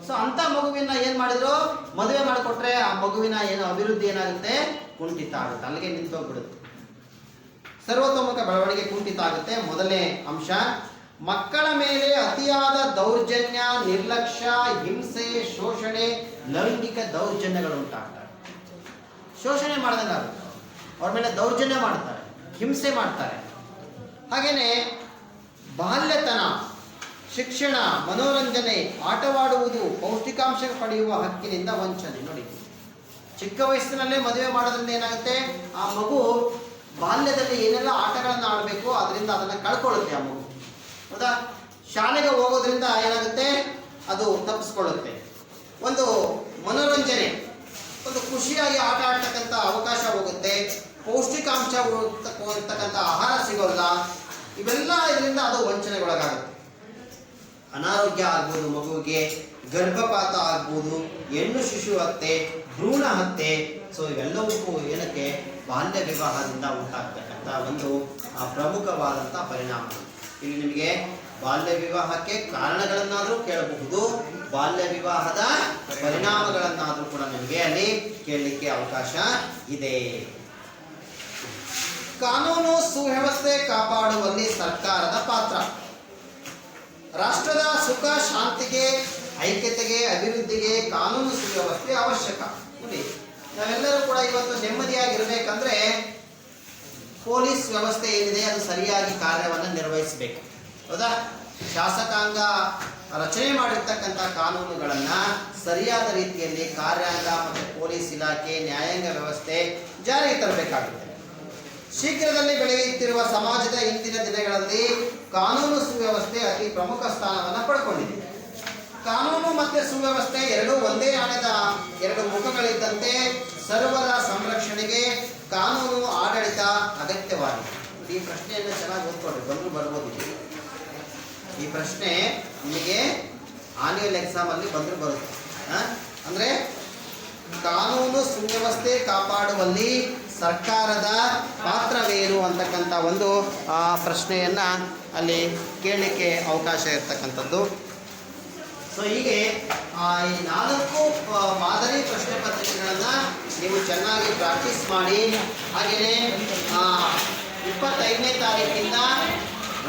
ಸೊ ಅಂತ ಮಗುವಿನ ಏನ್ ಮಾಡಿದ್ರು? ಮದುವೆ ಮಾಡಿಕೊಟ್ರೆ ಆ ಮಗುವಿನ ಏನು ಅಭಿವೃದ್ಧಿ ಏನಾಗುತ್ತೆ? ಕುಂಠಿತ ಆಗುತ್ತೆ, ಅಲ್ಲಿಗೆ ನಿಂತೋಗ್ಬಿಡುತ್ತೆ. ಸರ್ವತೋಮುಖ ಬೆಳವಣಿಗೆ ಕುಂಠಿತ ಆಗುತ್ತೆ. ಮೊದಲನೇ ಅಂಶ. ಮಕ್ಕಳ ಮೇಲೆ ಅತಿಯಾದ ದೌರ್ಜನ್ಯ, ನಿರ್ಲಕ್ಷ್ಯ, ಹಿಂಸೆ, ಶೋಷಣೆ, ಲೈಂಗಿಕ ದೌರ್ಜನ್ಯಗಳು ಉಂಟಾಗ್ತವೆ. ಶೋಷಣೆ ಮಾಡ್ದಂಗಾಗುತ್ತೆ, ಅವ್ರ ಮೇಲೆ ದೌರ್ಜನ್ಯ ಮಾಡ್ತಾರೆ, ಹಿಂಸೆ ಮಾಡ್ತಾರೆ. ಹಾಗೇನೆ ಬಾಲ್ಯತನ, ಶಿಕ್ಷಣ, ಮನೋರಂಜನೆ, ಆಟವಾಡುವುದು, ಪೌಷ್ಟಿಕಾಂಶ ಪಡೆಯುವ ಹಕ್ಕಿನಿಂದ ವಂಚನೆ. ನೋಡಿ, ಚಿಕ್ಕ ವಯಸ್ಸಿನಲ್ಲೇ ಮದುವೆ ಮಾಡೋದ್ರಿಂದ ಏನಾಗುತ್ತೆ, ಆ ಮಗು ಬಾಲ್ಯದಲ್ಲಿ ಏನೆಲ್ಲ ಆಟಗಳನ್ನು ಆಡಬೇಕು ಅದರಿಂದ ಅದನ್ನು ಕಳ್ಕೊಳ್ಳುತ್ತೆ ಆ ಮಗು. ಹೌದಾ? ಶಾಲೆಗೆ ಹೋಗೋದ್ರಿಂದ ಏನಾಗುತ್ತೆ, ಅದು ತಪ್ಪಿಸ್ಕೊಳ್ಳುತ್ತೆ. ಒಂದು ಮನೋರಂಜನೆ, ಒಂದು ಖುಷಿಯಾಗಿ ಆಟ ಆಡ್ತಕ್ಕಂಥ ಅವಕಾಶ ಹೋಗುತ್ತೆ. ಪೌಷ್ಟಿಕಾಂಶ ಇರ್ತಕ್ಕಂಥ ಆಹಾರ ಸಿಗೋಲ್ಲ. ಇವೆಲ್ಲ ಇದರಿಂದ ಅದು ವಂಚನೆಗೊಳಗಾಗುತ್ತೆ. ಅನಾರೋಗ್ಯ ಆಗ್ಬೋದು, ಮಗುವಿಗೆ ಗರ್ಭಪಾತ ಆಗ್ಬೋದು, ಹೆಣ್ಣು ಶಿಶು ಹತ್ಯೆ, ಭ್ರೂಣ ಹತ್ಯೆ. ಸೊ ಇವೆಲ್ಲವೂ ಏನಕ್ಕೆ, ಬಾಲ್ಯ ವಿವಾಹದಿಂದ ಉಂಟಾಗ್ತಕ್ಕಂಥ ಒಂದು ಪ್ರಮುಖವಾದಂಥ ಪರಿಣಾಮ. ಇಲ್ಲಿ ನಿಮಗೆ ಬಾಲ್ಯ ವಿವಾಹಕ್ಕೆ ಕಾರಣಗಳನ್ನಾದರೂ ಕೇಳಬಹುದು, ಬಾಲ್ಯ ವಿವಾಹದ ಪರಿಣಾಮಗಳನ್ನಾದರೂ ಕೂಡ ನಿಮಗೆ ಅಲ್ಲಿ ಕೇಳಲಿಕ್ಕೆ ಅವಕಾಶ ಇದೆ. ಕಾನೂನು ಸುವ್ಯವಸ್ಥೆ ಕಾಪಾಡುವಲ್ಲಿ ಸರ್ಕಾರದ ಪಾತ್ರ. ರಾಷ್ಟ್ರದ ಸುಖ ಶಾಂತಿಗೆ, ಐಕ್ಯತೆಗೆ, ಅಭಿವೃದ್ಧಿಗೆ ಕಾನೂನು ಸುವ್ಯವಸ್ಥೆ ಅವಶ್ಯಕ. ನೋಡಿ, ನಾವೆಲ್ಲರೂ ಕೂಡ ಇವತ್ತು ನೆಮ್ಮದಿಯಾಗಿರ್ಬೇಕಂದ್ರೆ ಪೊಲೀಸ್ ವ್ಯವಸ್ಥೆ ಏನಿದೆ ಅದು ಸರಿಯಾಗಿ ಕಾರ್ಯವನ್ನು ನಿರ್ವಹಿಸಬೇಕು. ಹೌದಾ? ಶಾಸಕಾಂಗ ರಚನೆ ಮಾಡಿರ್ತಕ್ಕಂಥ ಕಾನೂನುಗಳನ್ನು ಸರಿಯಾದ ರೀತಿಯಲ್ಲಿ ಕಾರ್ಯಾಂಗ ಮತ್ತು ಪೊಲೀಸ್ ಇಲಾಖೆ, ನ್ಯಾಯಾಂಗ ವ್ಯವಸ್ಥೆ ಜಾರಿಗೆ ತರಬೇಕಾಗುತ್ತೆ. ಶೀಘ್ರದಲ್ಲಿ ಬೆಳೆಯುತ್ತಿರುವ ಸಮಾಜದ ಇಂದಿನ ದಿನಗಳಲ್ಲಿ ಕಾನೂನು ಸುವ್ಯವಸ್ಥೆ ಅತಿ ಪ್ರಮುಖ ಸ್ಥಾನವನ್ನು ಪಡ್ಕೊಂಡಿದೆ. ಕಾನೂನು ಮತ್ತು ಸುವ್ಯವಸ್ಥೆ ಎರಡೂ ಒಂದೇ ನಾಣ್ಯದ ಎರಡು ಮುಖಗಳಿದ್ದಂತೆ ಸರ್ವರ ಸಂರಕ್ಷಣೆಗೆ ಕಾನೂನು ಆಡಳಿತ ಅಗತ್ಯವಾಗಿದೆ. ಈ ಪ್ರಶ್ನೆಯನ್ನು ಚೆನ್ನಾಗಿ ಓದ್ಕೊಳ್ರಿ, ಬಂದರೂ ಬರ್ಬೋದು. ಈ ಪ್ರಶ್ನೆ ನಿಮಗೆ ಆನ್ಯುವಲ್ ಎಕ್ಸಾಮಲ್ಲಿ ಬಂದರೂ ಬರುತ್ತೆ. ಅಂದರೆ ಕಾನೂನು ಸುವ್ಯವಸ್ಥೆ ಕಾಪಾಡುವಲ್ಲಿ ಸರ್ಕಾರದ ಪಾತ್ರವೇನು ಅಂತಕ್ಕಂಥ ಒಂದು ಪ್ರಶ್ನೆಯನ್ನು ಅಲ್ಲಿ ಕೇಳಲಿಕ್ಕೆ ಅವಕಾಶ ಇರ್ತಕ್ಕಂಥದ್ದು. ಸೊ ಹೀಗೆ ಈ 4 ಮಾದರಿ ಪ್ರಶ್ನೆ ಪತ್ರಿಕೆಗಳನ್ನು ನೀವು ಚೆನ್ನಾಗಿ ಪ್ರಾಕ್ಟೀಸ್ ಮಾಡಿ. ಹಾಗೆಯೇ 25ನೇ ತಾರೀಕಿಂದ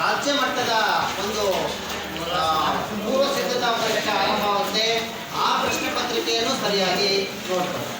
ರಾಜ್ಯ ಮಟ್ಟದ ಒಂದು ಪೂರ್ವ ಸಿದ್ಧತಾ ಪರೀಕ್ಷೆ ಆರಂಭವಾಗುತ್ತೆ. ಆ ಪ್ರಶ್ನೆ ಪತ್ರಿಕೆಯನ್ನು ಸರಿಯಾಗಿ ನೋಡ್ಕೊಳ್ಳಿ.